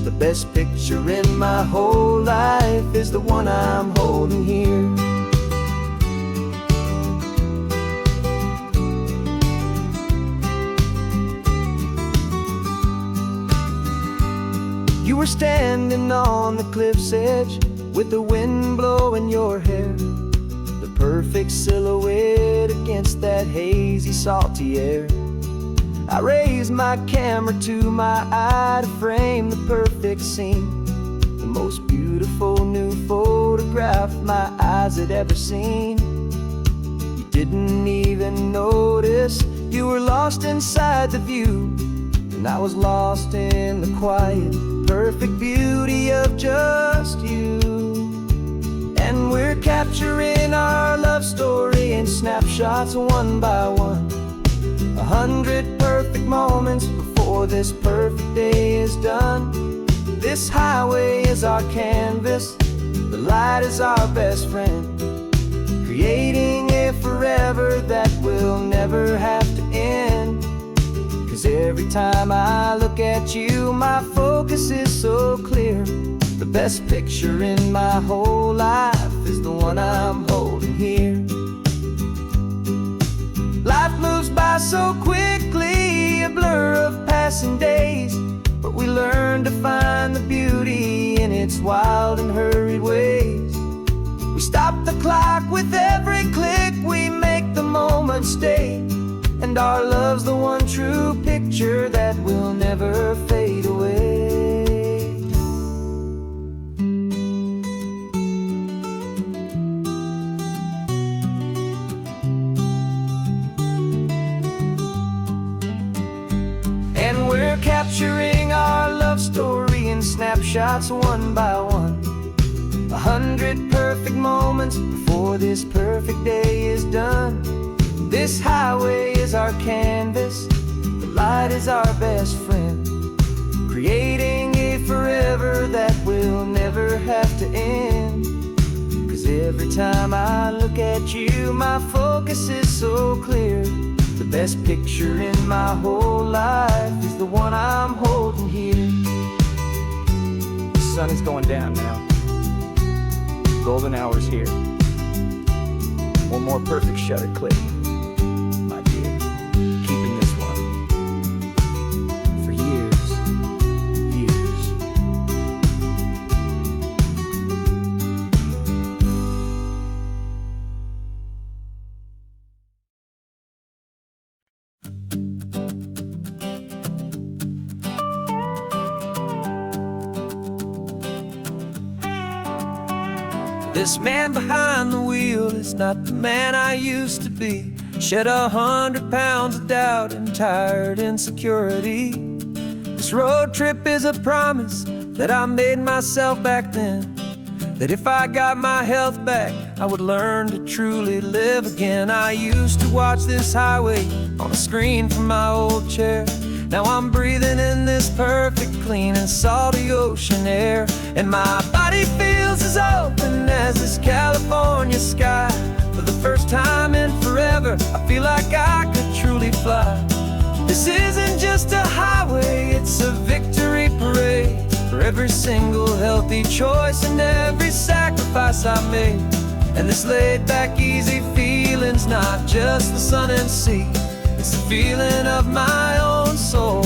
The best picture in my whole life is the one I'm holding here. You were standing on the cliff's edge with the wind blowing your hair, the perfect silhouette against that hazy, salty air. I raised my camera to my eye to frame the perfect scene, the most beautiful new photograph my eyes had ever seen. You didn't even notice you were lost inside the view, and I was lost in the quiet, perfect beauty of just you. And we're capturing our love story in snapshots one by one, 100 perfect moments before this perfect day is done. This highway is our canvas, the light is our best friend, creating a forever that will never have to end. 'Cause every time I look at you, my focus is so clear. The best picture in my whole life is the one I'm holding here. Life moves by so quickly, a blur of passing days, but we learn to find the beauty in its wild and hurried ways. We stop the clock with every click, we make the moment stay, and our love's the one true picture that will never fade away. And we're capturing our love story in snapshots one by one, 100 perfect moments before this perfect day is done. This highway is our canvas, the light is our best friend, creating a forever that will never have to end. 'Cause every time I look at you, my focus is so clear. The best picture in my whole life is the one I'm holding here. The sun is going down now. Golden hour's here. One more perfect shutter click, my dear. Keeping this one for years, years. This man behind the wheel is not the man I used to be. Shed 100 pounds of doubt and tired insecurity. This road trip is a promise that I made myself back then, that if I got my health back, I would learn to truly live again. I used to watch this highway on a screen from my old chair. Now I'm breathing in this perfect, clean and salty ocean air, and my body feels as open as this California sky. For the first time in forever, I feel like I could truly fly. This isn't just a highway, it's a victory parade for every single healthy choice and every sacrifice I made. And this laid back, easy feeling's not just the sun and sea, it's the feeling of my own soul,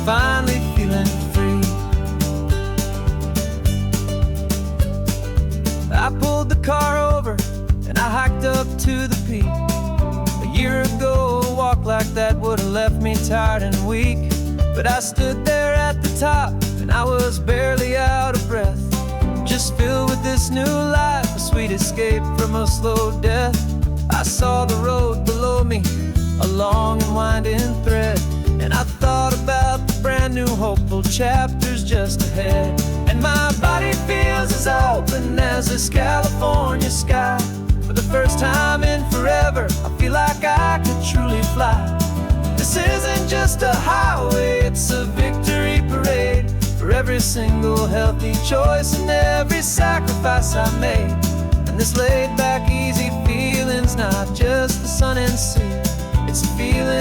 finally feeling free. I pulled the car over and I hiked up to the peak. A year ago, a walk like that would have left me tired and weak, but I stood there at the top and I was barely out of breath, just filled with this new life, a sweet escape from a slow death. I saw the road below me, a long and winding thread, and I thought about the brand new hopeful chapters just ahead. And my body feels as open as this California sky. For the first time in forever, I feel like I could truly fly. This isn't just a highway, it's a victory parade for every single healthy choice and every sacrifice I made. And this laid back, easy feeling's not just the sun and sea, it's a feeling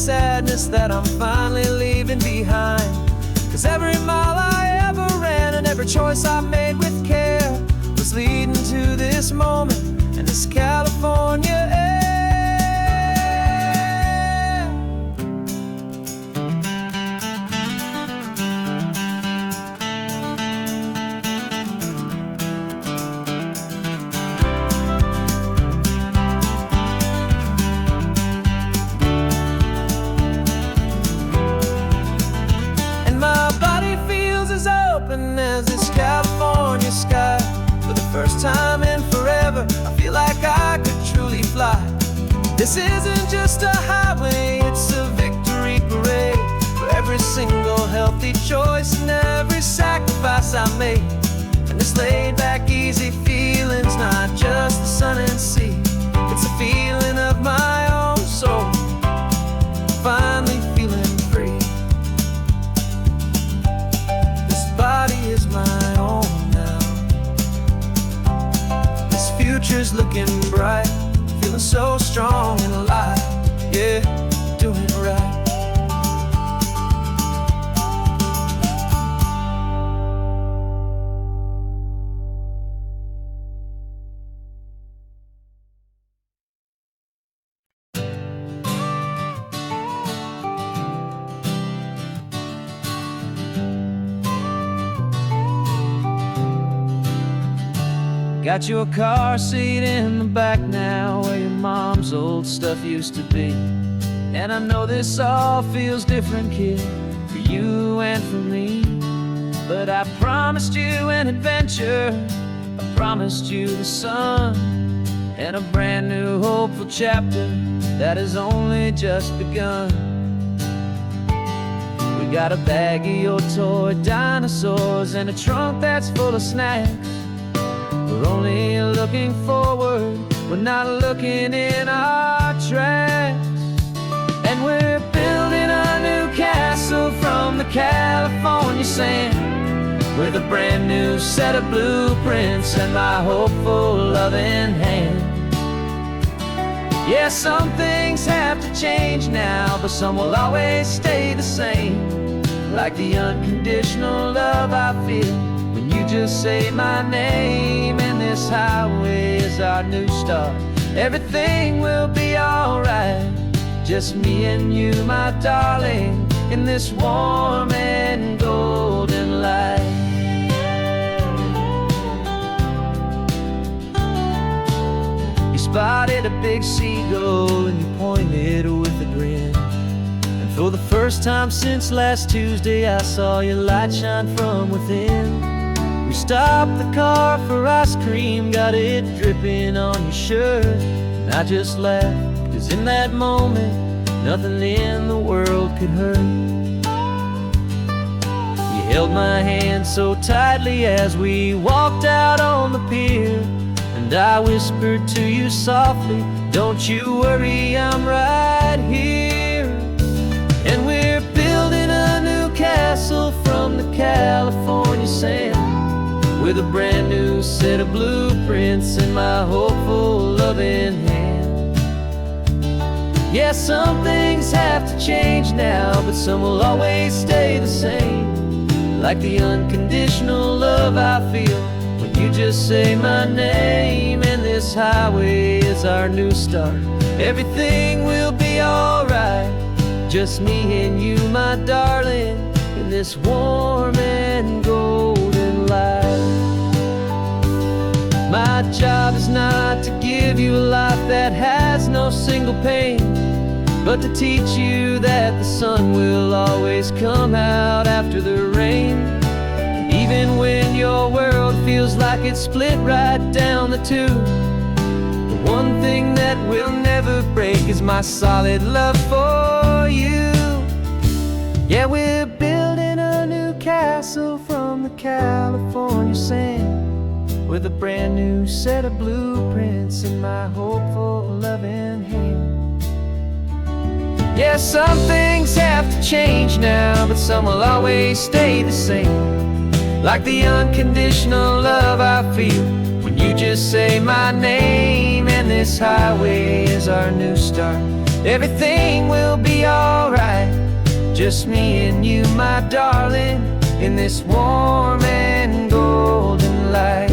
sadness that I'm finally leaving behind. 'Cause every mile I ever ran and every choice I made with care was leading to this moment and this California air. As this California sky, for the first time in forever, I feel like I could truly fly. This isn't just a highway, it's a victory parade for every single healthy choice and every sacrifice I made. And this laid back, easy feeling's not just the sun and sea, it's a feeling of my own soul, finally feeling free. Body is my own now. This future's looking bright, feeling so strong and alive. Yeah, doing it right. Got your car seat in the back now, where your mom's old stuff used to be. And I know this all feels different, kid, for you and for me. But I promised you an adventure, I promised you the sun, and a brand new hopeful chapter that has only just begun. We got a bag of your toy dinosaurs and a trunk that's full of snacks. We're only looking forward, we're not looking in our tracks. And we're building a new castle from the California sand, with a brand new set of blueprints and my hopeful loving hand. Yeah, some things have to change now, but some will always stay the same. Like the unconditional love I feel when you just say my name. And this highway is our new start, everything will be alright. Just me and you, my darling, in this warm and golden light. You spotted a big seagull and you pointed with a grin. And for the first time since last Tuesday, I saw your light shine from within. We stopped the car for ice cream, got it dripping on your shirt. And I just laughed, 'cause in that moment, nothing in the world could hurt. You held my hand so tightly as we walked out on the pier, and I whispered to you softly, don't you worry, I'm right here. And we're building a new castle from the California sand, with a brand new set of blueprints in my hopeful loving hand. Yeah, some things have to change now, but some will always stay the same. Like the unconditional love I feel when you just say my name. And this highway is our new start, everything will be alright. Just me and you, my darling, in this warm and golden light. My job is not to give you a life that has no single pain, but to teach you that the sun will always come out after the rain. And even when your world feels like it's split right down the tube, the one thing that will never break is my solid love for you. Yeah, we're building a new castle from the California sand, with a brand new set of blueprints in my hopeful loving hand. Yeah, some things have to change now, but some will always stay the same. Like the unconditional love I feel when you just say my name. And this highway is our new start, Everything will be alright, just me and you, my darling, in this warm and golden light.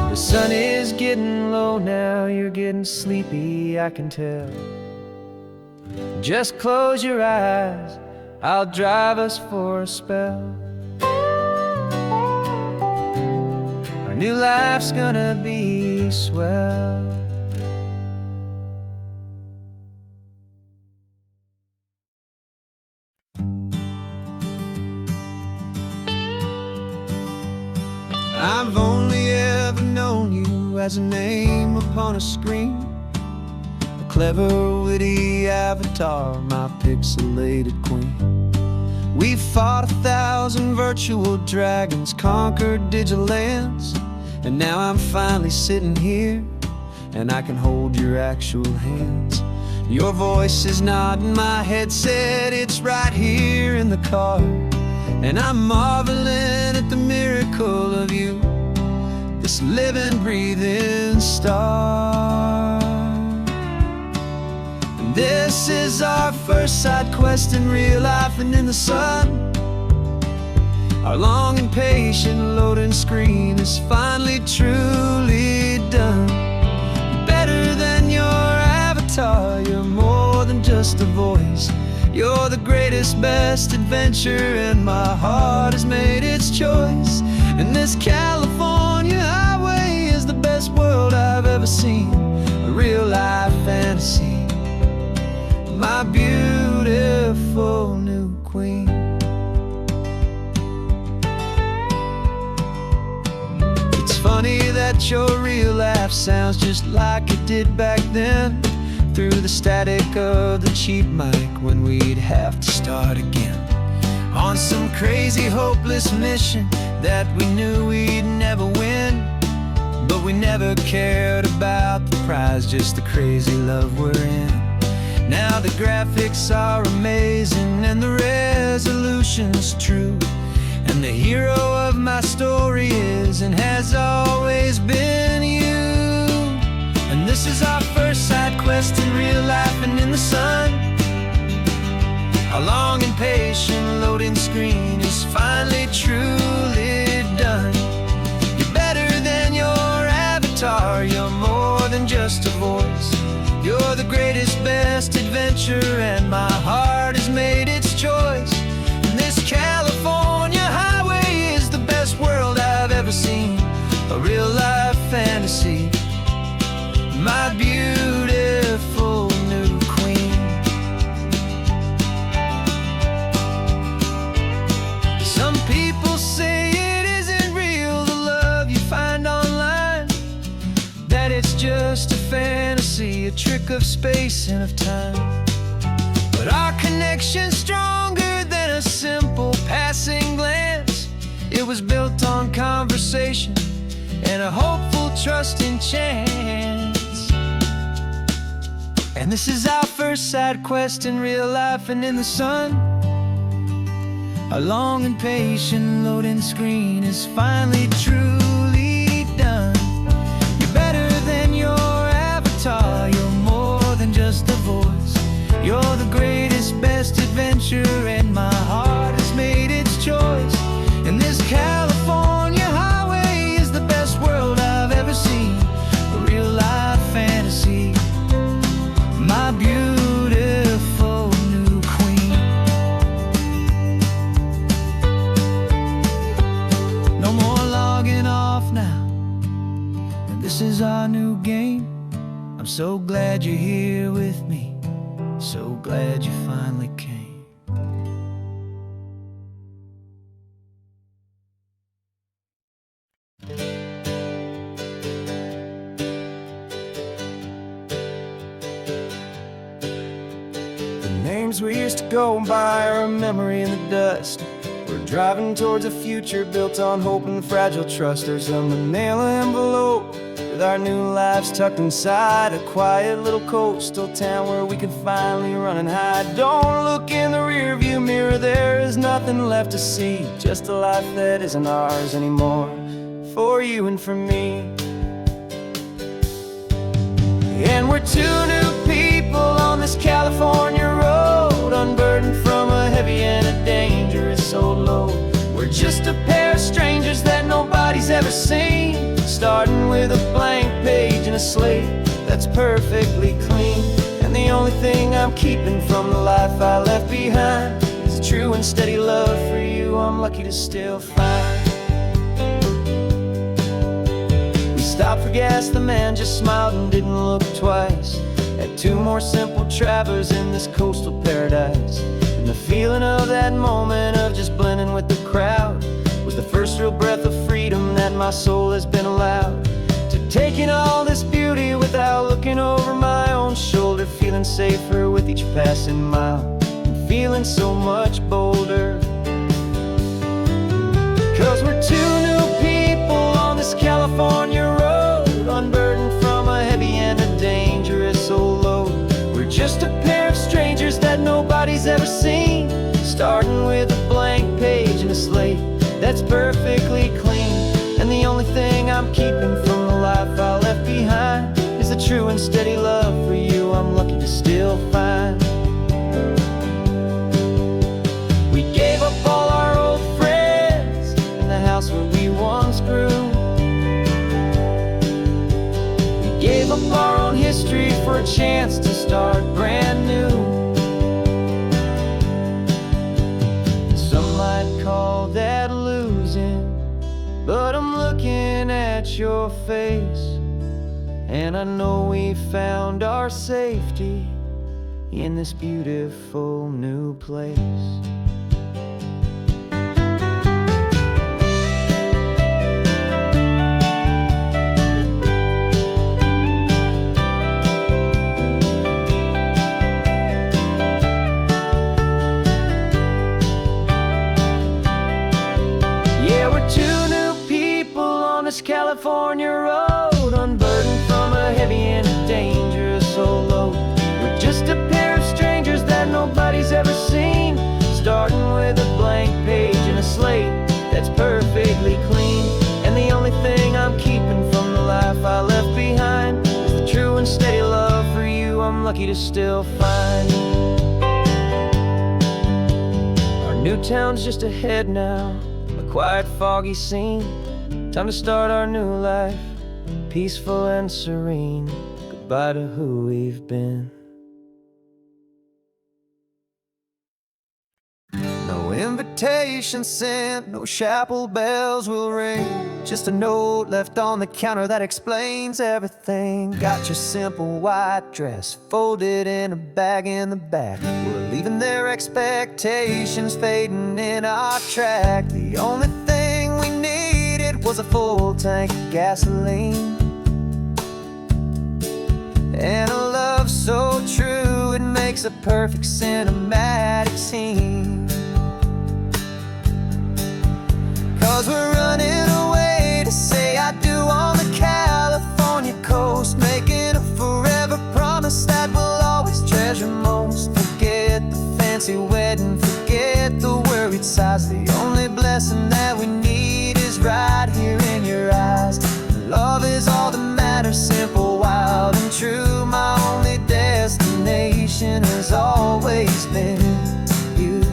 The sun is getting low now, you're getting sleepy, I can tell. Just close your eyes, I'll drive us for a spell. Our new life's gonna be swell. I've only ever known you as a name upon a screen, a clever, witty avatar, my pixelated queen. We fought 1,000 virtual dragons, conquered digital lands, and now I'm finally sitting here, and I can hold your actual hands. Your voice is not in my headset, it's right here in the car, and I'm marveling at the miracle of you, this living, breathing star. And this is our first side quest in real life and in the sun. Our long and patient loading screen is finally truly done. You're better than your avatar, you're more than just a voice. You're the greatest, best adventure, and my heart has made its choice. And this California highway is the best world I've ever seen, a real life fantasy, my beautiful new queen. It's funny that your real life sounds just like it did back then, through the static of the cheap mic when we'd have to start again, on some crazy hopeless mission that we knew we'd never win. But we never cared about the prize, just the crazy love we're in. Now the graphics are amazing and the resolution's true, and the hero of my story is and has always been you. And this is our first side quest in real life and in the sun. Our long and patient loading screen is finally truly done. You're better than your avatar, you're more than just a voice. You're the greatest, best adventure, and my heart has made its choice. And this California highway is the best world I've ever seen, a real life fantasy, my beautiful new queen. Some people say it isn't real, the love you find online, that it's just a fantasy, a trick of space and of time. But our connection's stronger than a simple passing glance. It was built on conversation and a hopeful, trusting chance. And this is our first side quest in real life and in the sun. Our long and patient loading screen is finally truly done. You're better than your avatar, you're more than just a voice. You're the greatest, best adventure, and my heart has made its choice. And this California highway is the best world I've ever seen, a real life fantasy, my beautiful new queen. No more logging off now, and this is our new game. I'm so glad you're here with me, so glad you finally came. Names we used to go by are a memory in the dust. We're driving towards a future built on hope and fragile trust. There's a manila envelope with our new lives tucked inside, a quiet little coastal town where we can finally run and hide. Don't look in the rearview mirror, there is nothing left to see, just a life that isn't ours anymore, for you and for me. And we're two new people on this California road, unburdened from a heavy and a dangerous old load. We're just a pair of strangers that nobody's ever seen, starting with a blank page and a slate that's perfectly clean. And the only thing I'm keeping from the life I left behind is a true and steady love for you I'm lucky to still find. We stopped for gas, the man just smiled and didn't look twice. Had two more simple travelers in this coastal paradise. And the feeling of that moment of just blending with the crowd was the first real breath of freedom that my soul has been allowed to take in all this beauty without looking over my own shoulder, feeling safer with each passing mile and feeling so much bolder. 'Cause we're two new people on this California road, unburdened from a heavy and a dangerous old load. We're just a pair of strangers that nobody's ever seen, starting with a blank page and a slate that's perfectly clean. And the only thing I'm keeping from the life I left behind is a true and steady love for you I'm lucky to still find. We gave up all our old friends in the house where we once grew. We gave up our own history for a chance to start brand new. Some might call that losing, but I'm looking at your face, and I know we found our safety in this beautiful new place. Yeah, we're two new people on this California road, unburdened from a heavy and a dangerous old load. We're just a pair of strangers that nobody's ever seen, starting with a blank page and a slate that's perfectly clean. And the only thing I'm keeping from the life I left behind is the true and steady love for you I'm lucky to still find. Our new town's just ahead now, a quiet, foggy scene. Time to start our new life, peaceful and serene. Goodbye to who we've been. No invitation sent, no chapel bells will ring. Just a note left on the counter that explains everything. Got your simple white dress folded in a bag in the back. We're leaving their expectations fading in our track. The only thing we needed was a full tank of gasoline, and a love so true it makes a perfect cinematic scene. 'Cause we're running away to say I do on the California coast, making a forever promise that we'll always treasure most. Forget the fancy wedding, forget the worried sighs. The only blessing that we need is right here in your eyes. Love is all that matters, simple, wild, and true. My only destination has always been you.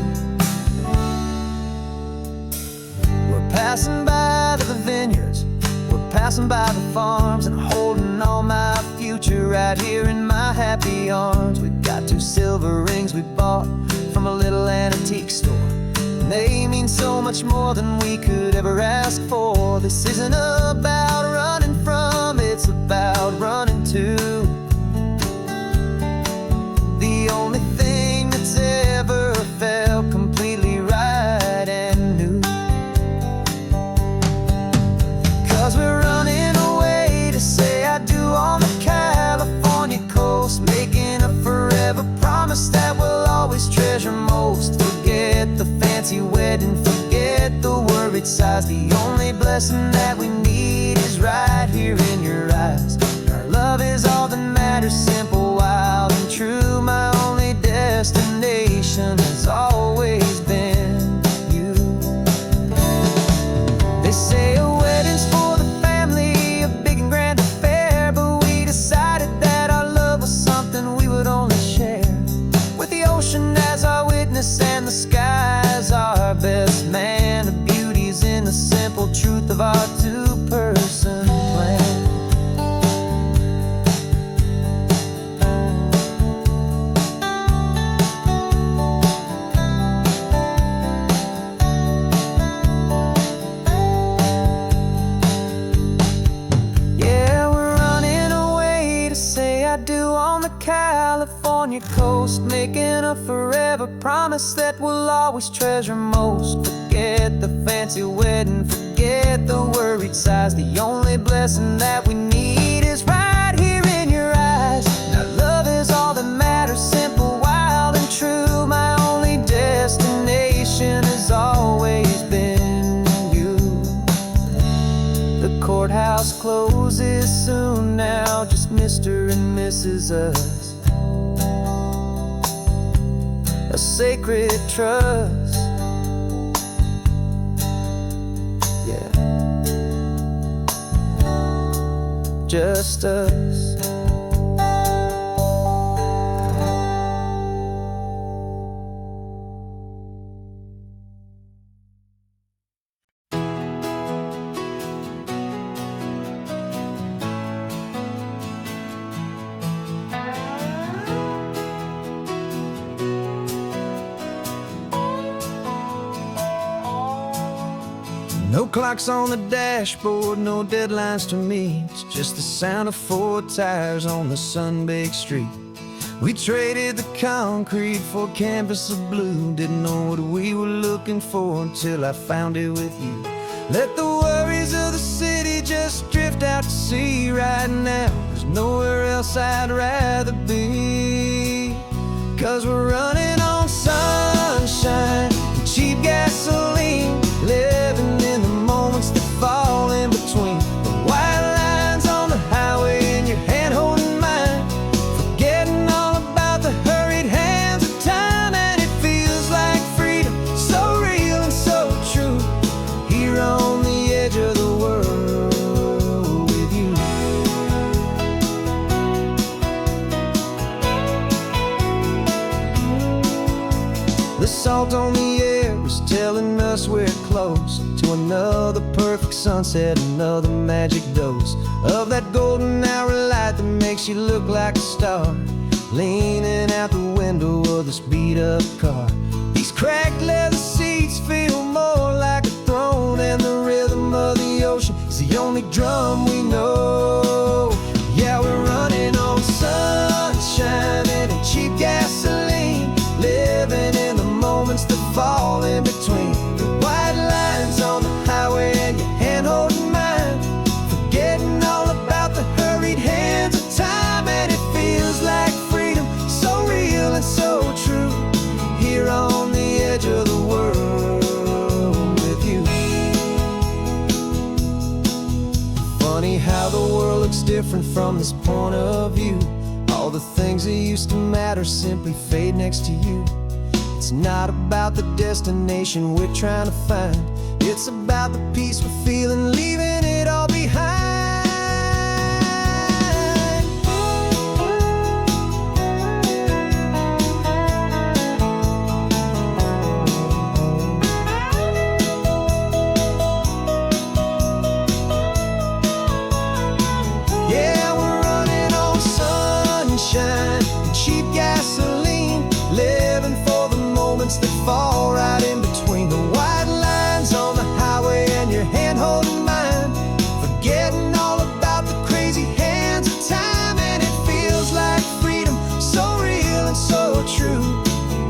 We're passing by the vineyards, we're passing by the farms, and holding all my future right here in my happy arms. We've got two silver rings we bought from a little antique store, and they mean so much more than we could ever ask for. This isn't about running from, it's about running to the only thing that's ever felt completely right and new. 'Cause we're running away to say I do on the California coast, making a forever promise that we'll always treasure most. Forget the fancy wedding, forget the worried sighs. The only blessing that we need is right here in your eyes. Our love is all that matters, simple, wild, and true. My only destination has always been you. They say a wedding's for the family, a big and grand affair, but we decided that our I do on the California coast, making a forever promise that we'll always treasure most. Forget the fancy wedding, forget the worried sighs. The only blessing that we need is right here in your eyes. Now love is all that matters, simple, wild and true. My only destination has always been you. The courthouse closes soon now, just Mr. and Mrs. Us, a sacred trust. Yeah, just us. No clocks on the dashboard, no deadlines to meet. It's just the sound of 4 tires on the sun-baked street. We traded the concrete for a canvas of blue. Didn't know what we were looking for until I found it with you. Let the worries of the city just drift out to sea right now. There's nowhere else I'd rather be. 'Cause we're running on sunshine and cheap gasoline, living in the moments that fall in between. The white lines on the highway and your hand holding mine, forgetting all about the hurried hands of time. And it feels like freedom, so real and so true, here on the edge of the world with you. The salt on the air is telling us we're close to another perfect sunset, another magic dose of that golden hour light that makes you look like a star, leaning out the window of this beat-up car. These cracked leather seats feel more like a throne, and the rhythm of the ocean is the only drum we know. Yeah, we're running on sunshine and cheap gasoline, living in the moments that fall in between. The white lines on the highway and your hand holding mine, forgetting all about the hurried hands of time. And it feels like freedom, so real and so true, here on the edge of the world with you. Funny how the world looks different from this point of view. All the things that used to matter simply fade next to you. It's not about the destination we're trying to find, it's about the peace we're feeling, leaving it all behind. Yeah, we're running on sunshine and cheap gasoline, living for the moments that fall right in between. The white lines on the highway and your hand holding mine, forgetting all about the crazy hands of time. And it feels like freedom, so real and so true,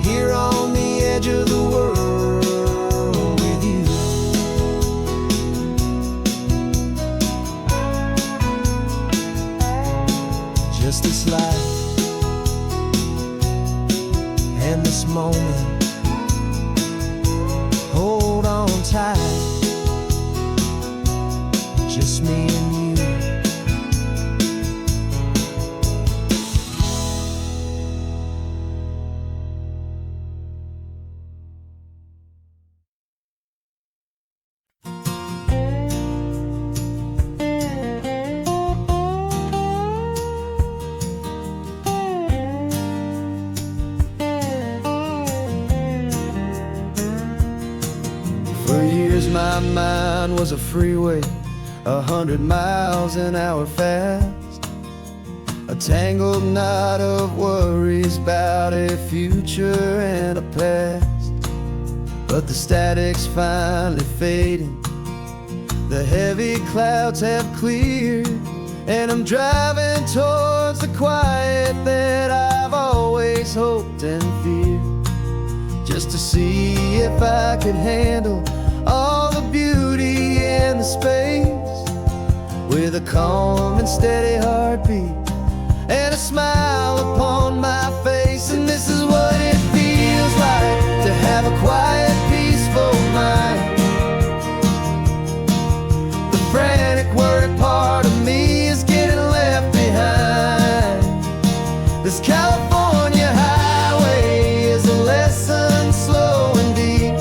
here on the edge of the world with you. Just this life and this moment, hold on tight, just me and you. For years my mind was a freeway, 100 miles an hour fast, a tangled knot of worries about a future and a past. But the static's finally fading, the heavy clouds have cleared, and I'm driving towards the quiet see if I could handle all the beauty in the space, with a calm and steady heartbeat and a smile upon my face. And this is what it feels like to have a quiet, peaceful mind. The frantic, worried part of me is getting left behind. This California highway is a lesson, slow and deep,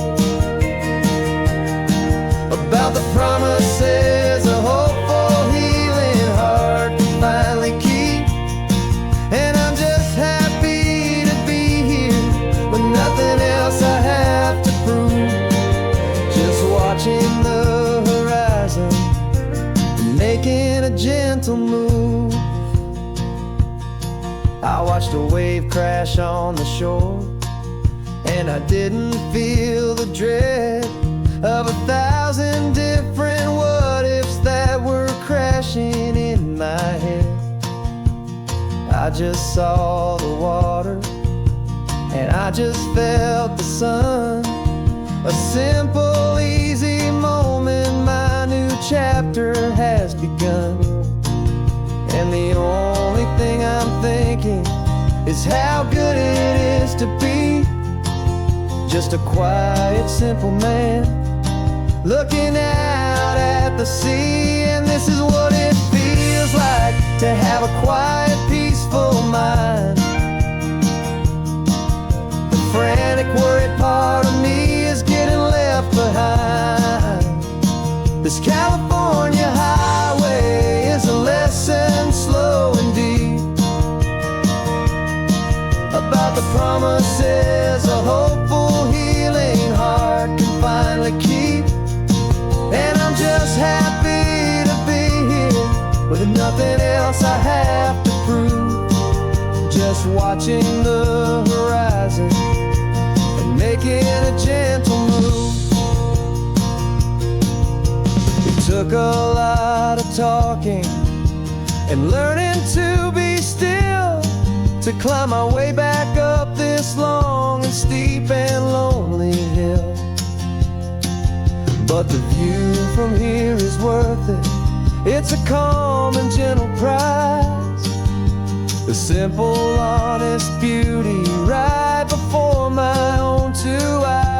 about the promises a hopeful, healing heart can finally keep. And I'm just happy to be here with nothing else I have to prove, just watching the horizon and making a gentle move. I watched a wave crash on the shore, and I didn't feel the dread of 1,000 different what-ifs that were crashing in my head. I just saw the water, and I just felt the sun. A simple, easy moment, my new chapter has begun. And the only thing I'm thinking is how good it is to be just a quiet, simple man looking out at the sea. And this is what it feels like to have a quiet, peaceful mind. The frantic, worried part of me is getting left behind. This California highway is a lesson, slow and deep, about the promises a hopeful, healing heart can finally keep. And I'm just happy to be here with nothing else I have to prove, just watching the horizon and making a gentle move. It took a lot of talking and learning to be still to climb my way back up this long and steep and lonely hill. But the view from here is worth it. It's a calm and gentle prize, the simple, honest beauty right before my own two eyes.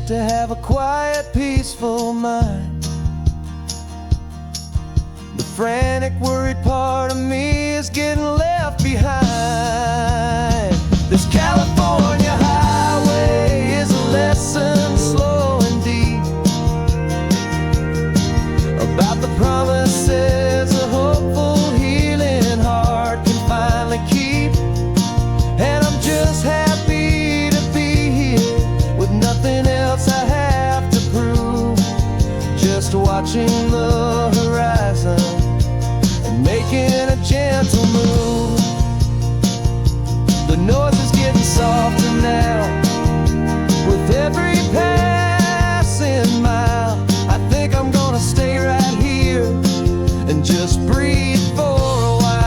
To have a quiet, peaceful mind. The frantic, worried part of me is getting left behind. This California highway is a lesson, slow and deep, about the promises a hopeful, healing heart can finally keep. And I'm just happy to be here with nothing else I have to prove, just watching the horizon and making a gentle move. The noise is getting softer now with every passing mile. I think I'm gonna stay right here and just breathe for a while.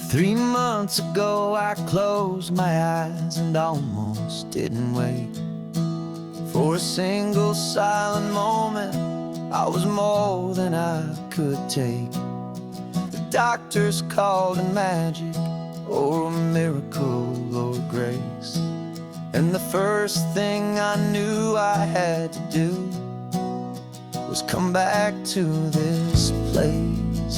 Three months ago I closed my eyes and almost didn't wait for a single silent moment. I was more than I could take. The doctors called it magic or a miracle or grace, and the first thing I knew I had to do was come back to this place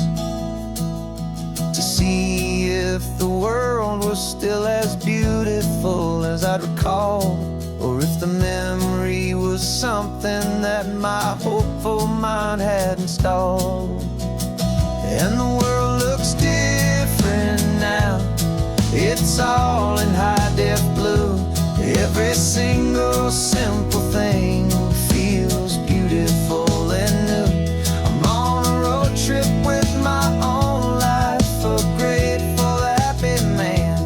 to see if the world was still as beautiful as I'd recall, or if the memory was something that my hopeful mind had installed. And the world looks different now, it's all in high-def blue. Every single simple thing feels beautiful and new. I'm on a road trip with my own life, a grateful, happy man,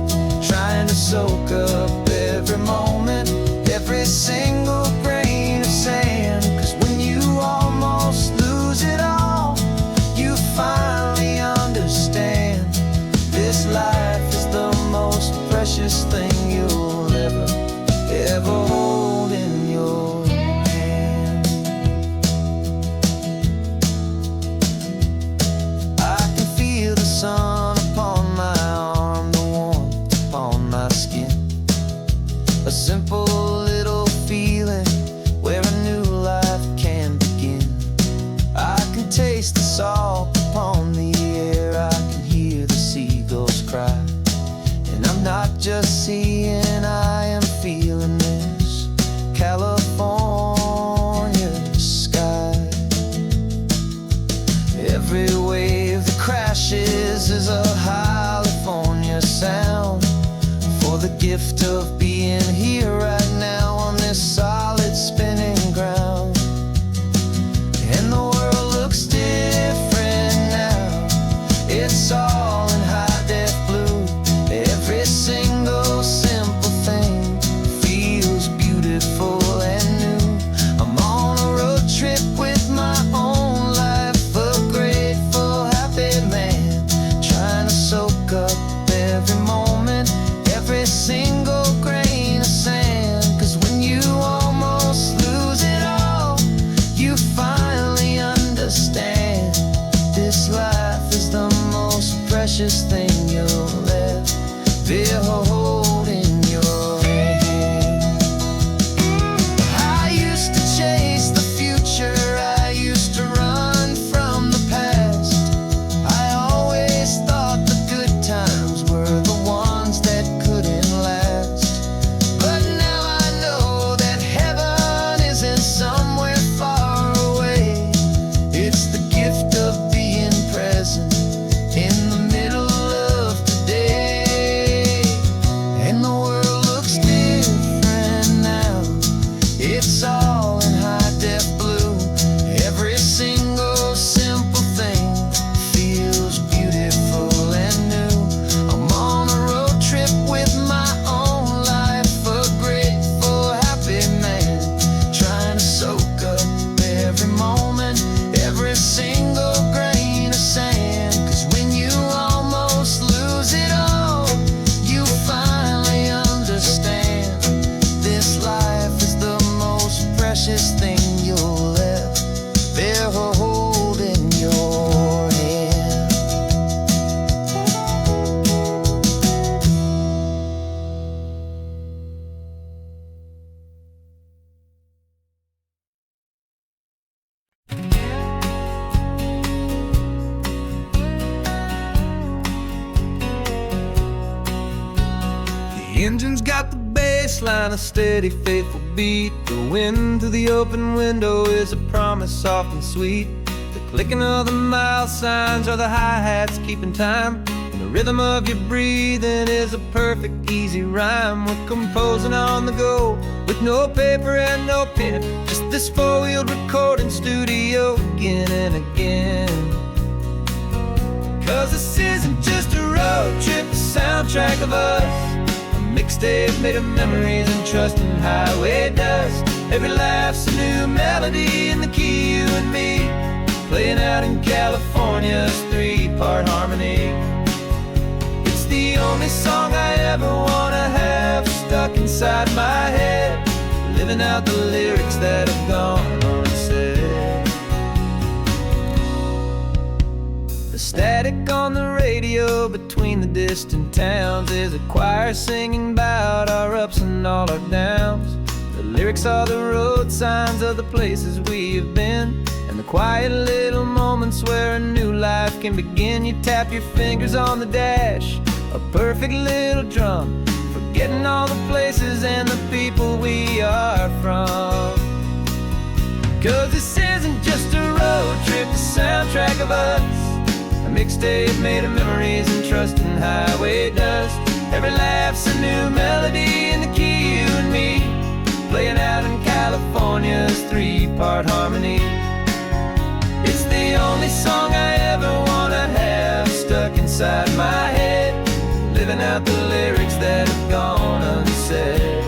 trying to soak up every moment, every single grain of sand. 'Cause when you almost lose it all, you finally understand this life is the most precious thing you'll ever hold in your hand. I can feel the sun upon my arm, the warmth upon my skin, a simple little feeling where a new life can begin. I can taste the salt upon the air, I can hear the seagulls cry, and I'm not just seeing, I am feeling this California sky. Every wave that crashes is a California sound, for the gift of being here right now on this solid spinning ground. And the world looks different now, it's all in high-def blue. Every single simple thing feels beautiful and new. I'm on a road trip with my own life, a grateful, happy man, trying to soak up every moment, every single grain of sand. 'Cause when you almost lose it all, you finally understand this life is the most precious thing you'll ever hold in your hand. I used to chase the future, I used to run from the past. I always thought the good times were the ones that couldn't last. But now I know that heaven isn't somewhere far away. It's the gift of being present in the middle of today. And the world looks different now, it's all in high-def blue. Every single simple thing feels beautiful and new. I'm on a road trip with my own life, a grateful, happy man, trying to soak up every moment, every single grain of sand. 'Cause when you almost lose it all, you finally understand this life is the most precious thing you'll ever hold in your hand. The engine's got the bass line, a steady, faithful beat. The wind through the open window is a promise soft and sweet. The clicking of the mile signs are the hi-hats keeping time, and the rhythm of your breathing is a perfect, easy rhyme. We're composing on the go with no paper and no pen, just this four-wheeled recording studio again and again. 'Cause this isn't just a road trip, the soundtrack of us, a mixtape made of memories and trust in highway dust. Every laugh's a new melody in the key, you and me, playing out in California's three-part harmony. It's the only song I ever wanna have stuck inside my head, living out the lyrics that have gone unsaid. The static on the radio between the distant towns is a choir singing about our ups and all our downs. The lyrics are the road signs of the places we have been, and the quiet little moments where a new life can begin. You tap your fingers on the dash a perfect little drum, forgetting all the places and the people we are from. 'Cause this isn't just a road trip, the soundtrack of us, a mixtape made of memories and trust in highway dust. Every laugh's a new melody in the key, you and me, playing out in California's 3-part harmony. It's the only song I ever wanna have stuck inside my head, living out the lyrics that have gone unsaid.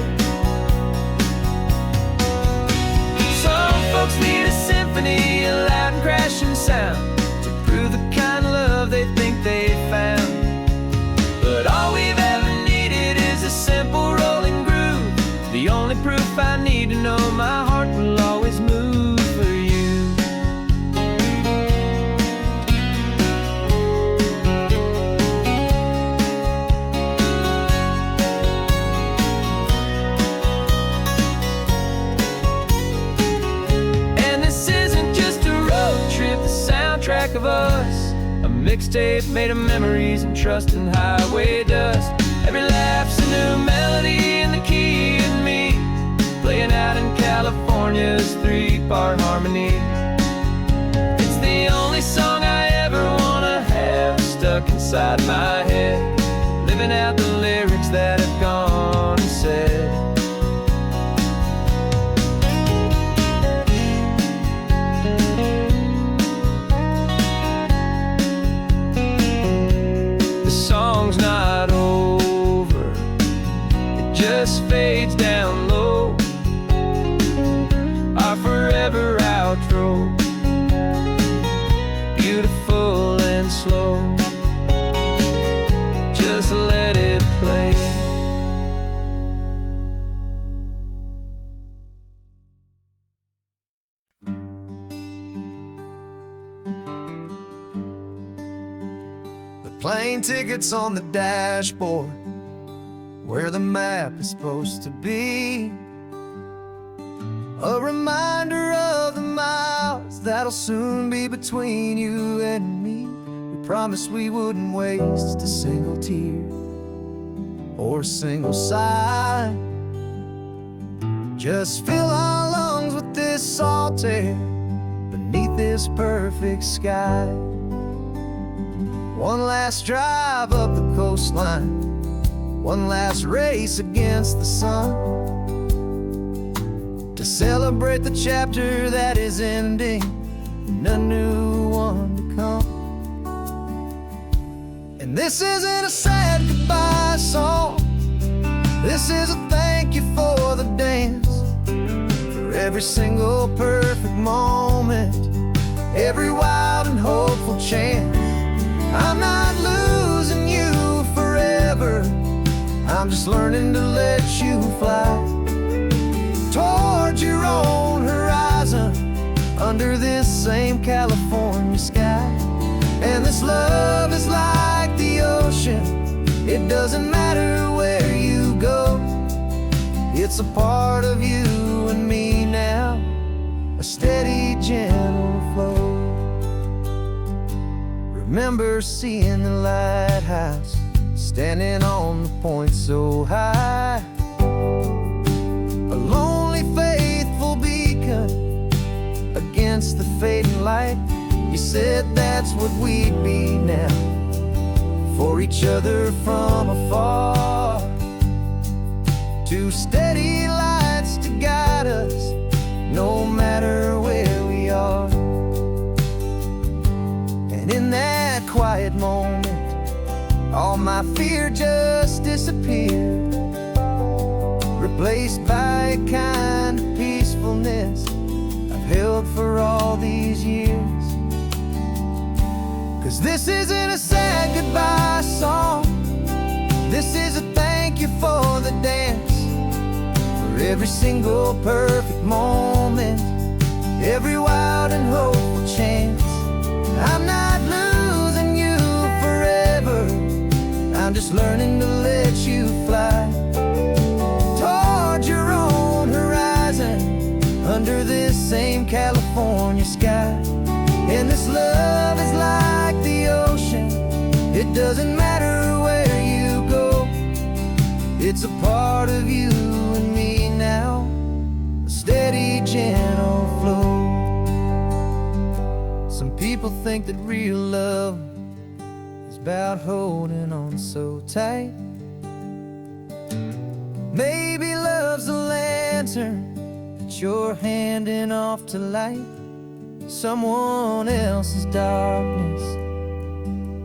Some folks need a symphony, a loud and crashing sound, to prove the kind of love they think they found. But all we've ever needed is a simple rolling groove, the only proof I need to know my heart will always move for you. And this isn't just a road trip, the soundtrack of us, a mixtape made of memories and trust in highway dust. Every laugh's a new melody in the key and me, playing out in California's 3-part harmony. It's the only song I ever wanna have stuck inside my head, living out the lyrics that have gone unsaid. The song's not over, it just fades down low, our forever outro, beautiful and slow. Just let it play. The plane tickets on the dashboard, where the map is supposed to be, a reminder of the miles that'll soon be between you and me. We promised we wouldn't waste a single tear or a single sigh. Just fill our lungs with this salt air beneath this perfect sky. One last drive up the coastline, one last race against the sun, to celebrate the chapter that is ending and a new one to come. And this isn't a sad goodbye song, this is a thank you for the dance, for every single perfect moment, every wild and hopeful chance. I'm not losing you forever, I'm just learning to let you fly towards your own horizon, under this same California sky. And this love is like the ocean, it doesn't matter where you go, it's a part of you and me now, a steady, gentle flow. Remember seeing the lighthouse, standing on the point so high, a lonely, faithful beacon against the fading light. You said that's what we'd be now, for each other from afar, two steady lights to guide us, no matter where we are. And in that quiet moment, all my fear just disappeared, replaced by a kind of peacefulness I've held for all these years. 'Cause this isn't a sad goodbye song, this is a thank you for the dance, for every single perfect moment, every wild and hopeful chance. I'm not losing you forever, I'm just learning to let you fly towards your own horizon, under this same California sky. And this love is like the ocean, it doesn't matter where you It's a part of you and me now, a steady, gentle flow. Some people think that real love is about holding on so tight. Maybe love's a lantern that you're handing off to light someone else's darkness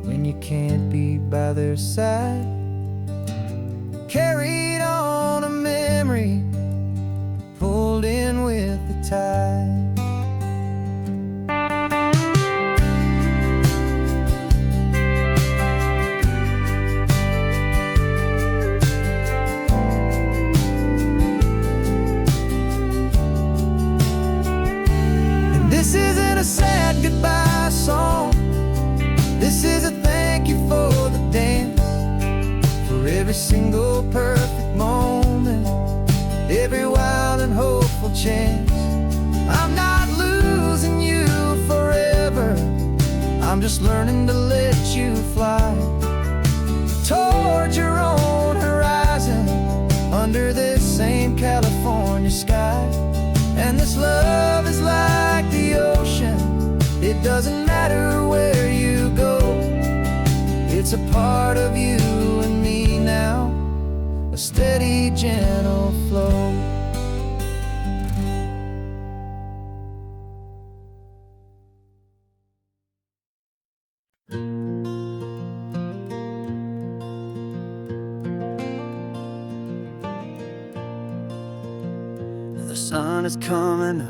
when you can't be by their side. Carried on a memory, pulled in with the tide. This isn't a sad goodbye song. This is a thank you for the dance, for every single perfect moment, every wild and hopeful chance. I'm not losing you forever, I'm just learning to let you fly toward your own horizon, under this same California sky. And this love is like the ocean, it doesn't matter where you go. It's a part of you and me now, a steady, gentle flow. The sun is coming up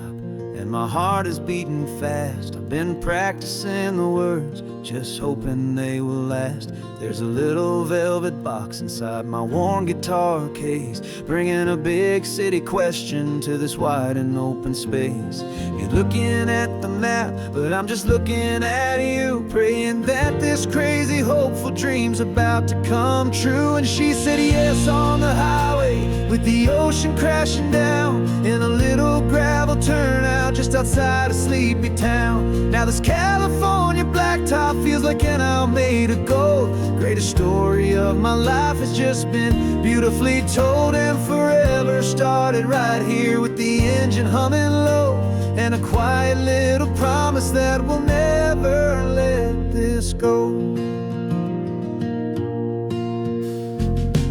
and my heart is beating fast. I've been practicing the words, just hoping they will last. There's a little velvet box inside my worn guitar case, bringing a big city question to this wide and open space. You're looking at the map, but I'm just looking at you, praying that this crazy hopeful dream's about to come true. And she said yes on the highway, with the ocean crashing down, in a little gravel turnout just outside a sleepy town. Now this California blacktop feels like an hour made of gold. Greatest story of my life has just been beautifully told, and forever started right here with the engine humming low, and a quiet little promise that we'll never let this go.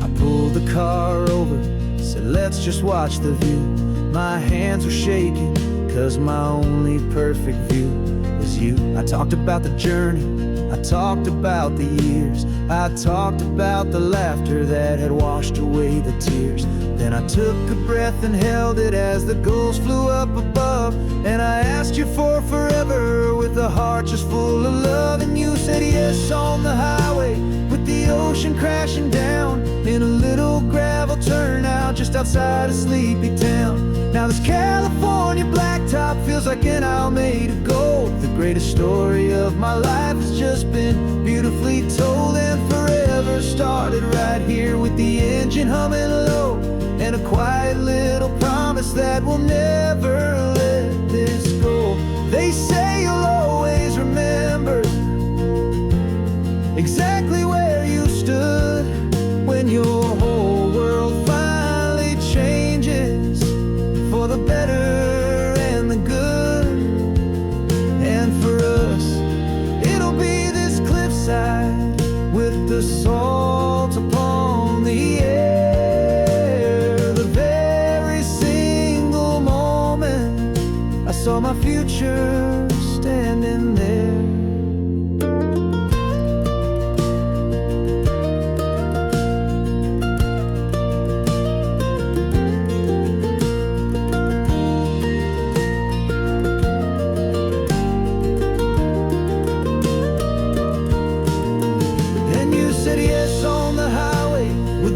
I pulled the car over, said let's just watch the view. My hands were shaking, cause my only perfect view was you. I talked about the journey, I talked about the years, I talked about the laughter that had washed away the tears. Then I took a breath and held it as the gulls flew up above, and I asked you for forever with a heart just full of love. And you said yes on the highway, with the ocean crashing down, in a little gravel turnout just outside a sleepy town. Now this California blacktop feels like an hour made of gold. The greatest story of my life has just been beautifully told, and forever started right here with the engine humming low, and a quiet little promise that we'll never let this go. They say you'll always remember exactly where you stood when your whole world finally changes for the better and the good. And for us, it'll be this cliffside with the salt upon the air. The very single moment I saw my future standing there.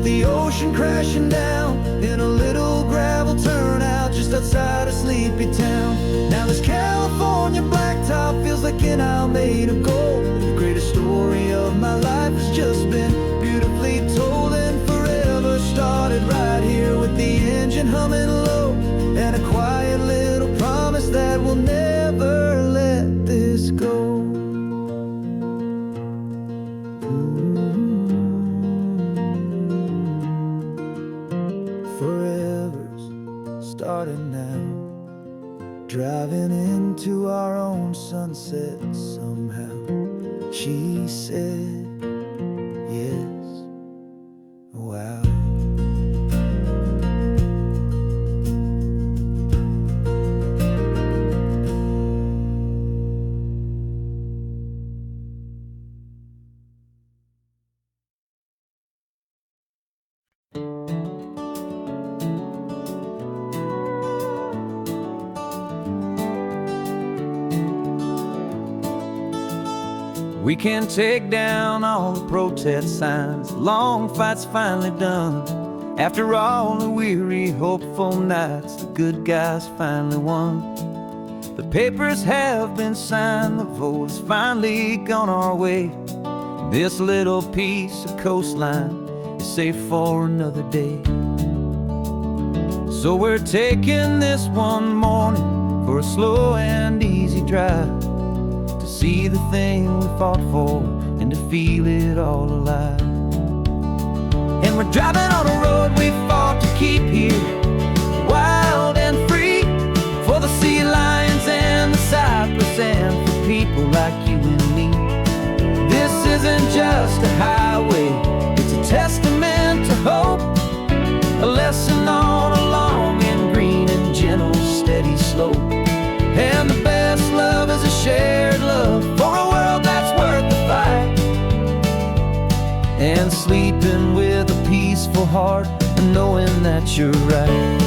The ocean crashing down, in a little gravel turnout just outside a sleepy town. Now this California blacktop feels like an hour made of gold. The greatest story of my life has just been beautifully told, and forever started right here with the engine humming low, and a quiet little promise that we'll never let this go. said yes. Wow. We can take down all the protest signs. Long fight's finally done. After all the weary, hopeful nights, the good guys finally won. The papers have been signed, the vote has finally gone our way. This little piece of coastline is safe for another day. So we're taking this one morning for a slow and easy drive, to see the thing we fought for and to feel it all alive. And we're driving on a road we fought to keep here, wild and free, for the sea lions and the cypress and for people like you and me. This isn't just a highway, it's a testament to hope, a lesson on a long and green and gentle steady slope. And the best love is a shared love for a world that's worth the fight, and sleeping with a peaceful heart and knowing that you're right.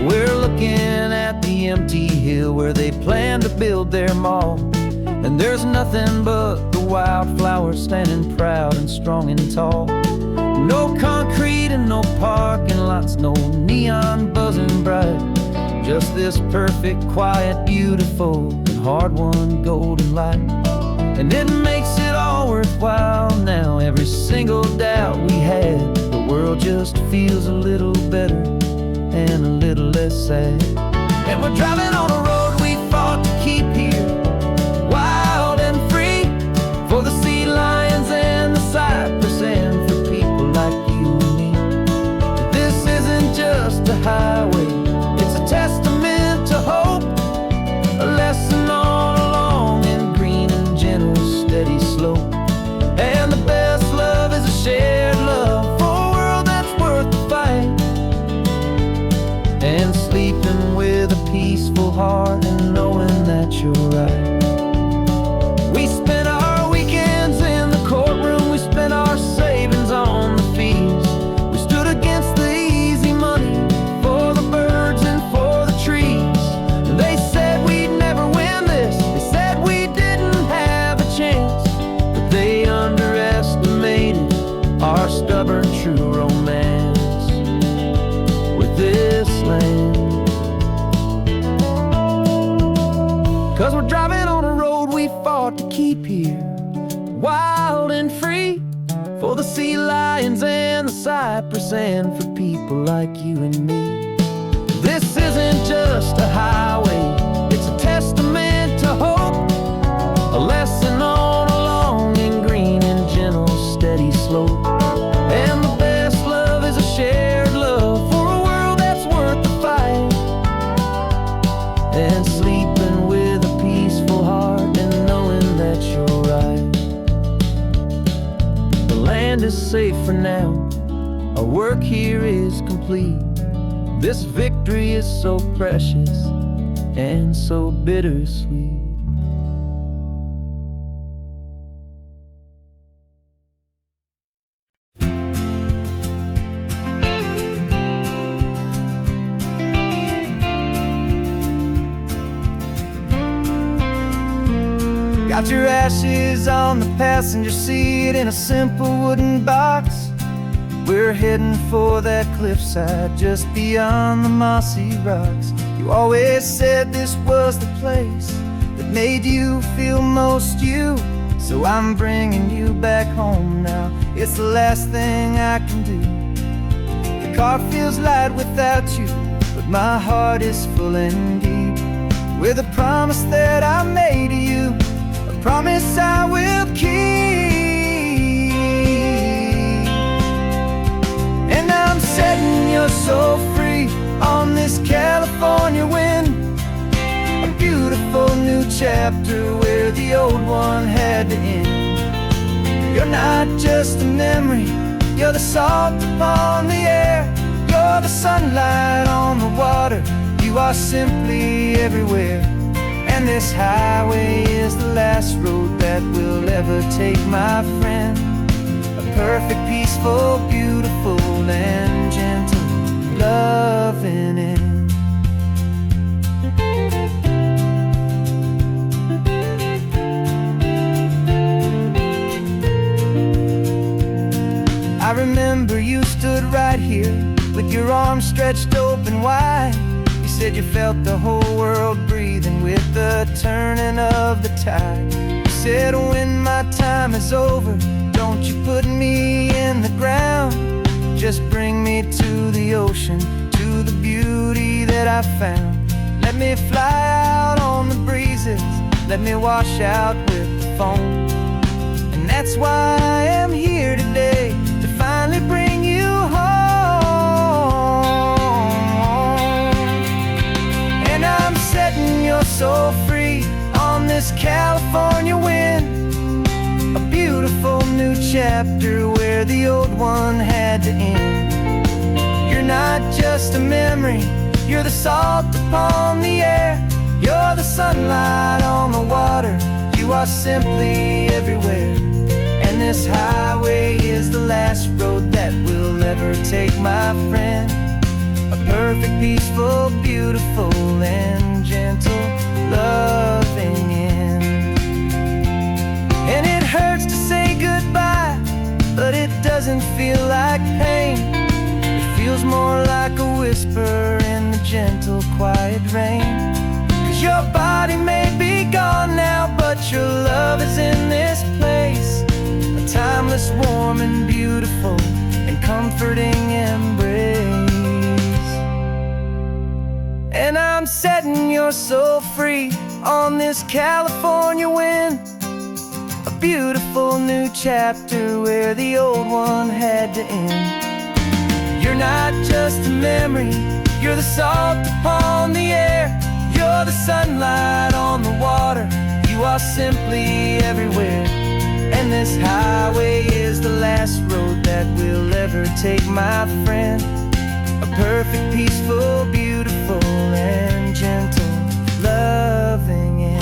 We're looking at the empty hill where they plan to build their mall, and there's nothing but the wildflowers standing proud and strong and tall. No concrete and no parking lots, no neon buzzing bright, just this perfect, quiet, beautiful, and hard-won golden light. And it makes it all worthwhile now. Every single doubt we had, the world just feels a little better and a little less sad. And we're driving on a road we fought to keep here, wild and free, for the sea lions and the cypress and for people like you and me. This isn't just a highway, it's a testament to hope, a lesson on a long and green and gentle steady slope. And the best love is a shared love for a world that's worth the fight, and sleeping with a peaceful heart and knowing that you're right. We spent our weekends in the courtroom, we spent our savings on the fees. We stood against the easy money for the birds and for the trees. And they said we'd never win this, they said we didn't have a chance, but they underestimated our stubborn true romance with this land. 'Cause we're driving on a road we fought to keep here, wild and free, for the sea lions and the cypress and for people like you and me. This isn't just a highway, it's a testament to hope, a lesson on a long and green and gentle steady slope. And the best love is a shared love for a world that's worth the fight, and sleeping with a peaceful heart and knowing that you're right. The land is safe for now, our work here is complete. This victory is so precious and so bittersweet. Got your ashes on the passenger seat in a simple wooden box. We're heading for that cliffside just beyond the mossy rocks. You always said this was the place that made you feel most you, so I'm bringing you back home now. It's the last thing I can do. The car feels light without you, but my heart is full and deep with a promise that I made to you, a promise I will keep. And I'm setting your soul free on this California wind, a beautiful new chapter where the old one had to end. You're not just a memory, you're the salt upon the air. You're the sunlight on the water, you are simply everywhere. And this highway is the last road that we'll ever take, my friend. A perfect, peaceful, beautiful, and gentle, loving end. I remember you stood right here with your arms stretched open wide. You said you felt the whole world breathing with the turning of the tide. You said, when my time is over, don't you put me in the ground. Just bring me to the ocean, to the beauty that I found. Let me fly out on the breezes, let me wash out with the foam. And that's why I am here today, to finally bring you home. And I'm setting your soul free on this California wind. A beautiful new chapter where the old one had to end. You're not just a memory, you're the salt upon the air. You're the sunlight on the water, you are simply everywhere. And this highway is the last road that we'll ever take, my friend. A perfect, peaceful, beautiful, and gentle, loving end. And it hurts to say goodbye, but it doesn't feel like pain. It feels more like a whisper in the gentle, quiet rain. 'Cause your body may be gone now, but your love is in this place. A timeless, warm, and beautiful, and comforting embrace. And I'm setting your soul free on this California wind. A beautiful new chapter where the old one had to end. You're not just a memory, you're the salt upon the air. You're the sunlight on the water, you are simply everywhere. And this highway is the last road that we'll ever take, my friend. A perfect, peaceful, beautiful, and gentle, loving end.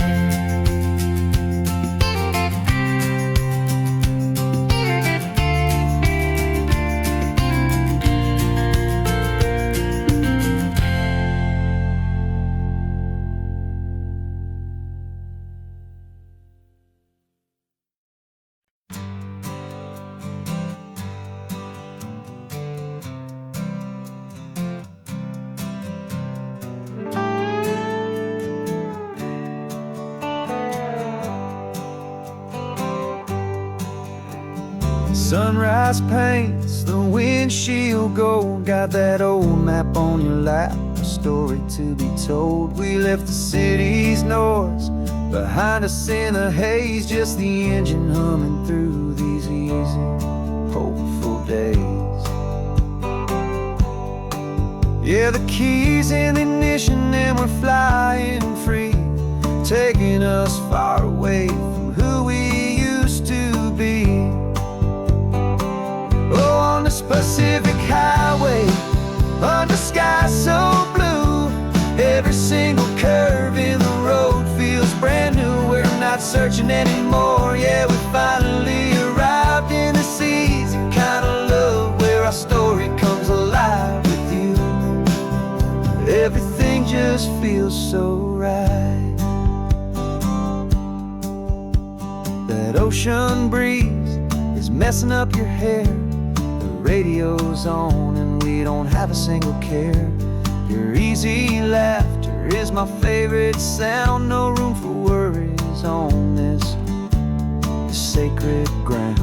Sunrise paints the windshield gold. Got that old map on your lap, a story to be told. We left the city's noise behind us in the haze, just the engine humming through these easy, hopeful days. Yeah, the keys in the ignition and we're flying free, taking us far away from who we used to be. Oh, on this Pacific highway, under sky so blue, every single curve in the road feels brand new. We're not searching anymore, yeah, we finally arrived in this easy kind of love, where our story comes alive with you. Everything just feels so right. That ocean breeze is messing up your hair, radio's on and we don't have a single care. Your easy laughter is my favorite sound. No room for worries on this sacred ground.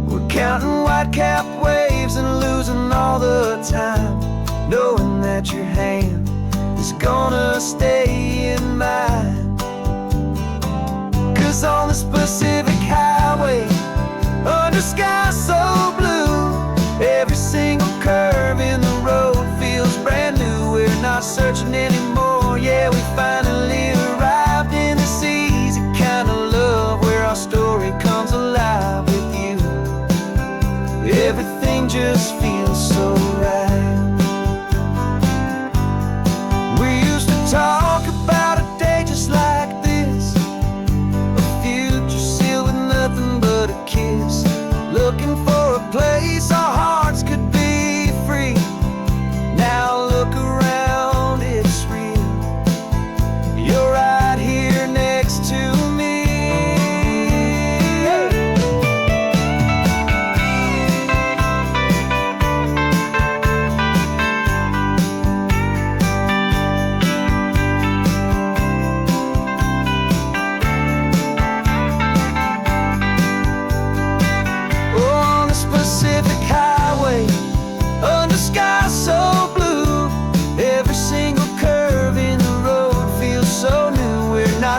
We're counting white-capped waves and losing all the time, knowing that your hand is gonna stay in mine. 'Cause on this Pacific highway, under sky so blue, every single curve in the road feels brand new. We're not searching anymore, yeah, we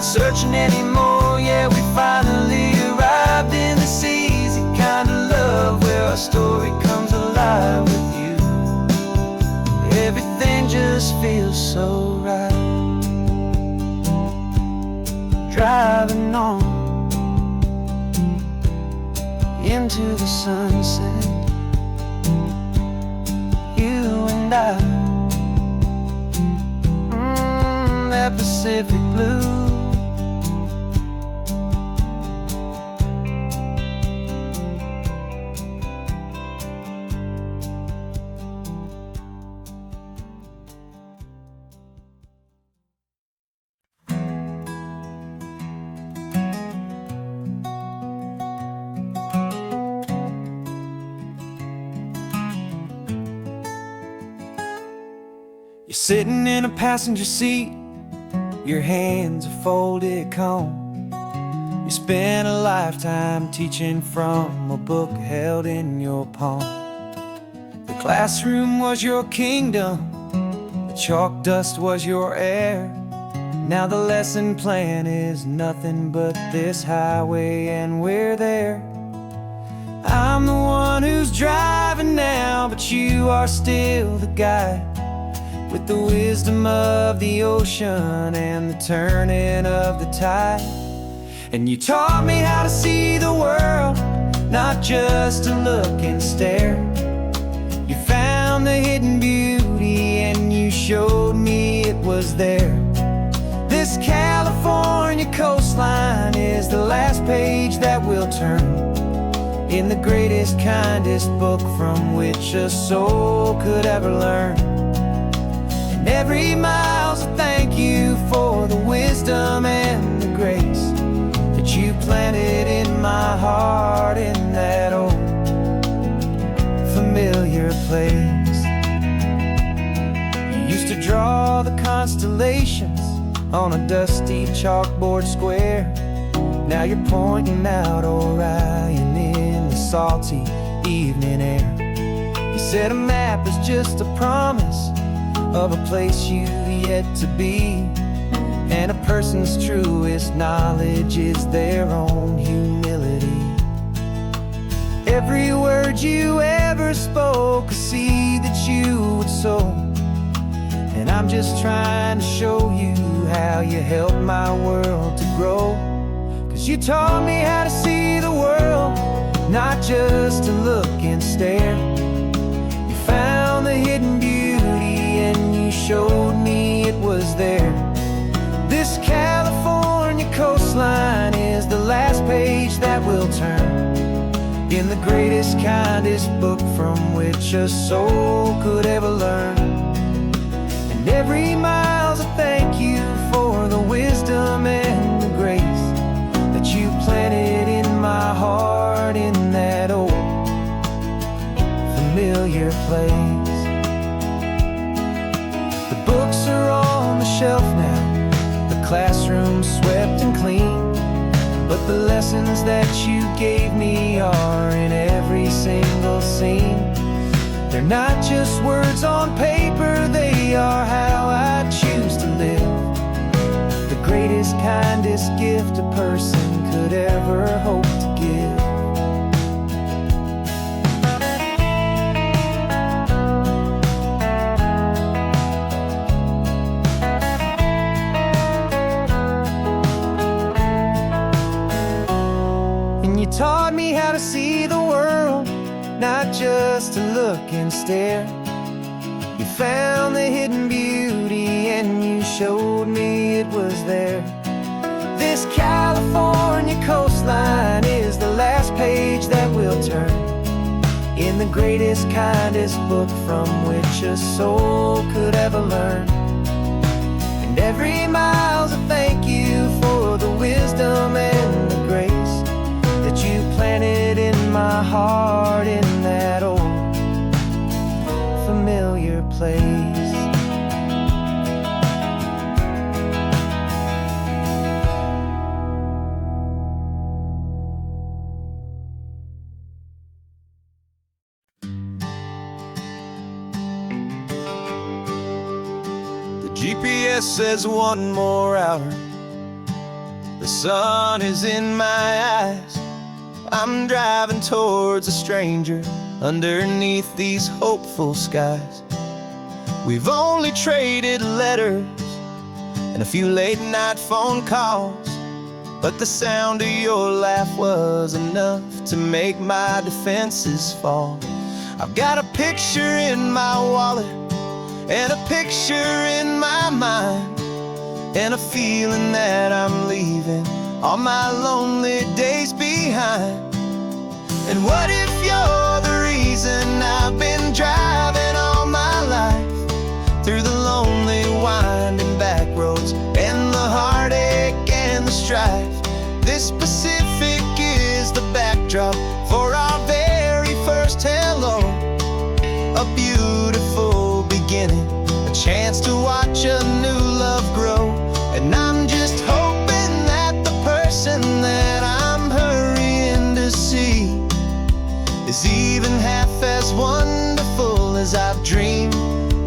searching anymore. Yeah, we finally arrived in this easy kind of love where our story comes alive with you. Everything just feels so right. Driving on into the sunset, you and I, that Pacific blue. You're sitting in a passenger seat, your hands are folded calm. You spent a lifetime teaching from a book held in your palm. The classroom was your kingdom, the chalk dust was your air. Now the lesson plan is nothing but this highway and we're there. I'm the one who's driving now, but you are still the guide, with the wisdom of the ocean and the turning of the tide. And you taught me how to see the world, not just to look and stare. You found the hidden beauty and you showed me it was there. This California coastline is the last page that we'll turn in the greatest, kindest book from which a soul could ever learn. Every mile's a thank you for the wisdom and the grace that you planted in my heart in that old familiar place. You used to draw the constellations on a dusty chalkboard square. Now you're pointing out Orion in the salty evening air. You said a map is just a promise of a place you've yet to be, and a person's truest knowledge is their own humility. Every word you ever spoke, a seed that you would sow, and I'm just trying to show you how you helped my world to grow. 'Cause you taught me how to see the world, not just to look and stare. You found the hidden beauty and you showed me it was there. This California coastline is the last page that we'll turn in the greatest, kindest book from which a soul could ever learn. And every mile's a thank you for the wisdom and the grace that you planted in my heart in that old familiar place. Books are on the shelf now, the classroom swept and clean, but the lessons that you gave me are in every single scene. They're not just words on paper, they are how I choose to live. The greatest, kindest gift a person could ever hope to give. Taught me how to see the world, not just to look and stare. You found the hidden beauty and you showed me it was there. This California coastline is the last page that we'll turn in the greatest, kindest book from which a soul could ever learn. And every mile's a thank you for the wisdom and the grace that you planted in my heart in that old familiar place. The GPS says one more hour The sun is in my eyes. I'm driving towards a stranger underneath these hopeful skies. We've only traded letters and a few late night phone calls, but the sound of your laugh was enough to make my defenses fall. I've got a picture in my wallet and a picture in my mind, and a feeling that I'm leaving all my lonely days behind. And what if you're the reason I've been driving all my life, through the lonely winding back roads and the heartache and the strife? This Pacific is the backdrop for our very first hello. A beautiful beginning, a chance to watch a new love grow. And I'm just hoping that the person that I'm hurrying to see is even half as wonderful as I've dreamed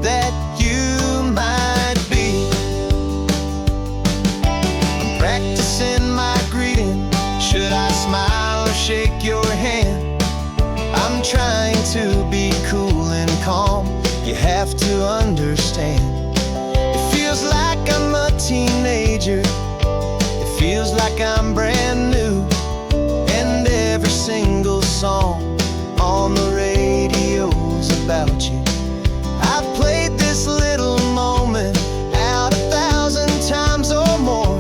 that you might be. I'm practicing my greeting. Should I smile or shake your hand? I'm trying to be cool and calm. You have to understand. It feels like I'm a teenager. It feels like I'm brand new. And every single song on the radio's about you. I've played this little moment out 1,000 times or more,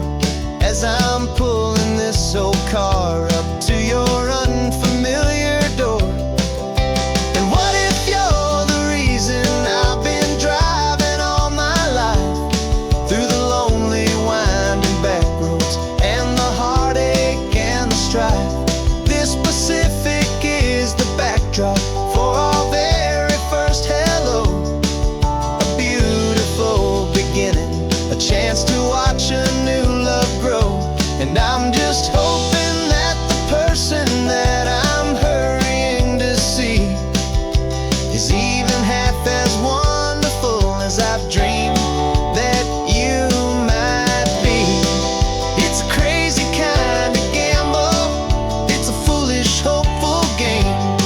as I'm pulling this old car up to your unfamiliar door. And what if you're the reason I've been driving all my life, through the lonely winding back roads and the heartache and the strife? This Pacific is the backdrop for our very first hello. A beautiful beginning, a chance to watch a new love grow. And I'm just hoping that the person that I'm hurrying to see is even half as wonderful as I've dreamed that you might be. It's a crazy kind of gamble. It's a foolish, hopeful game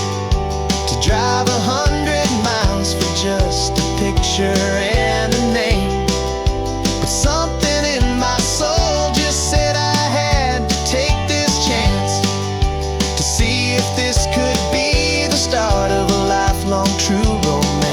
to drive 100 miles for just a picture and a name. But something in my soul just said I had to take this chance to see if this could be the start of a lifelong true romance.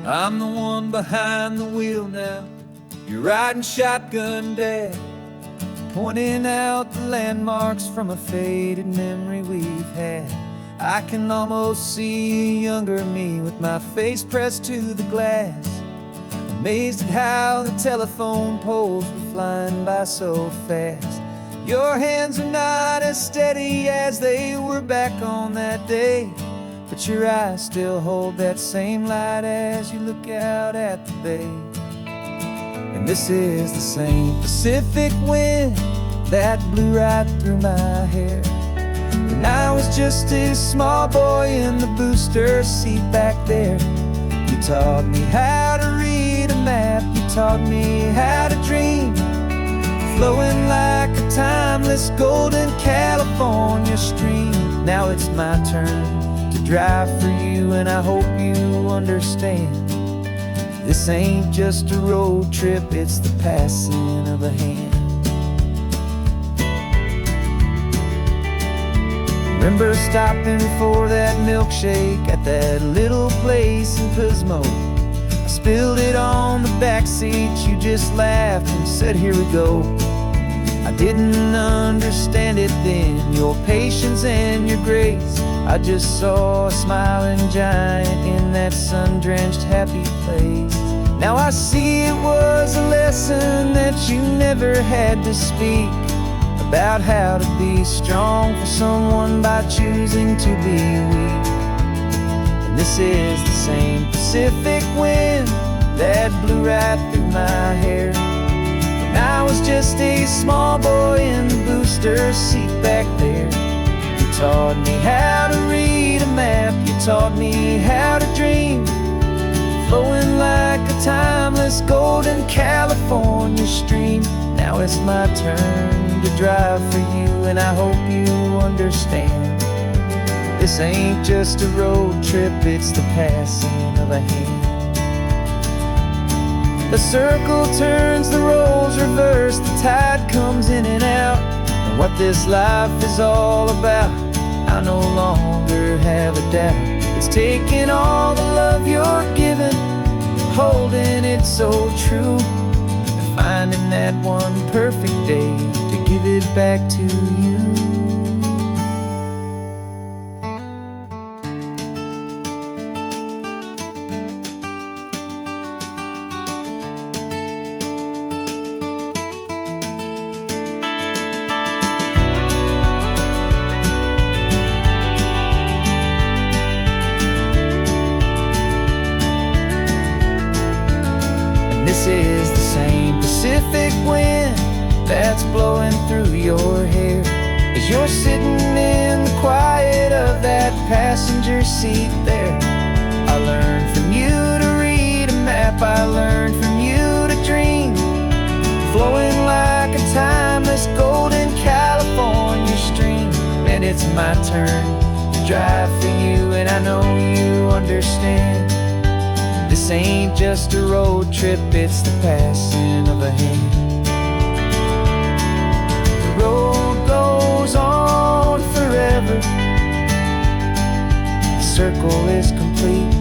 I'm the one behind the wheel now. You're riding shotgun, Dad, pointing out the landmarks from a faded memory we've had. I can almost see a younger me with my face pressed to the glass, amazed at how the telephone poles were flying by so fast. Your hands are not as steady as they were back on that day, but your eyes still hold that same light as you look out at the bay. And this is the same Pacific wind that blew right through my hair when I was just a small boy in the booster seat back there. You taught me how to read a map, you taught me how to dream, flowing like a timeless golden California stream. Now it's my turn to drive for you, and I hope you understand. This ain't just a road trip, it's the passing of a hand. Remember stopping for that milkshake at that little place in Pismo? I spilled it on the back seat, you just laughed and said, here we go. I didn't understand it then, your patience and your grace. I just saw a smiling giant in that sun-drenched happy place. Now I see it was a lesson that you never had to speak, about how to be strong for someone by choosing to be weak. And this is the same Pacific wind that blew right through my hair when I was just a small boy in the booster seat back there. taught me how to read a map, you taught me how to dream, flowing like a timeless golden California stream. Now it's my turn to drive for you, and I hope you understand. This ain't just a road trip, it's the passing of a hand. The circle turns, the roles reverse, the tide comes in and out. And what this life is all about, I no longer have a doubt. It's taking all the love you're giving, holding it so true, and finding that one perfect day to give it back to you. This is the same Pacific wind that's blowing through your hair as you're sitting in the quiet of that passenger seat there. I learned from you to read a map, I learned from you to dream, flowing like a timeless golden California stream. And it's my turn to drive for you, and I know you understand. This ain't just a road trip, it's the passing of a hand. The road goes on forever, the circle is complete.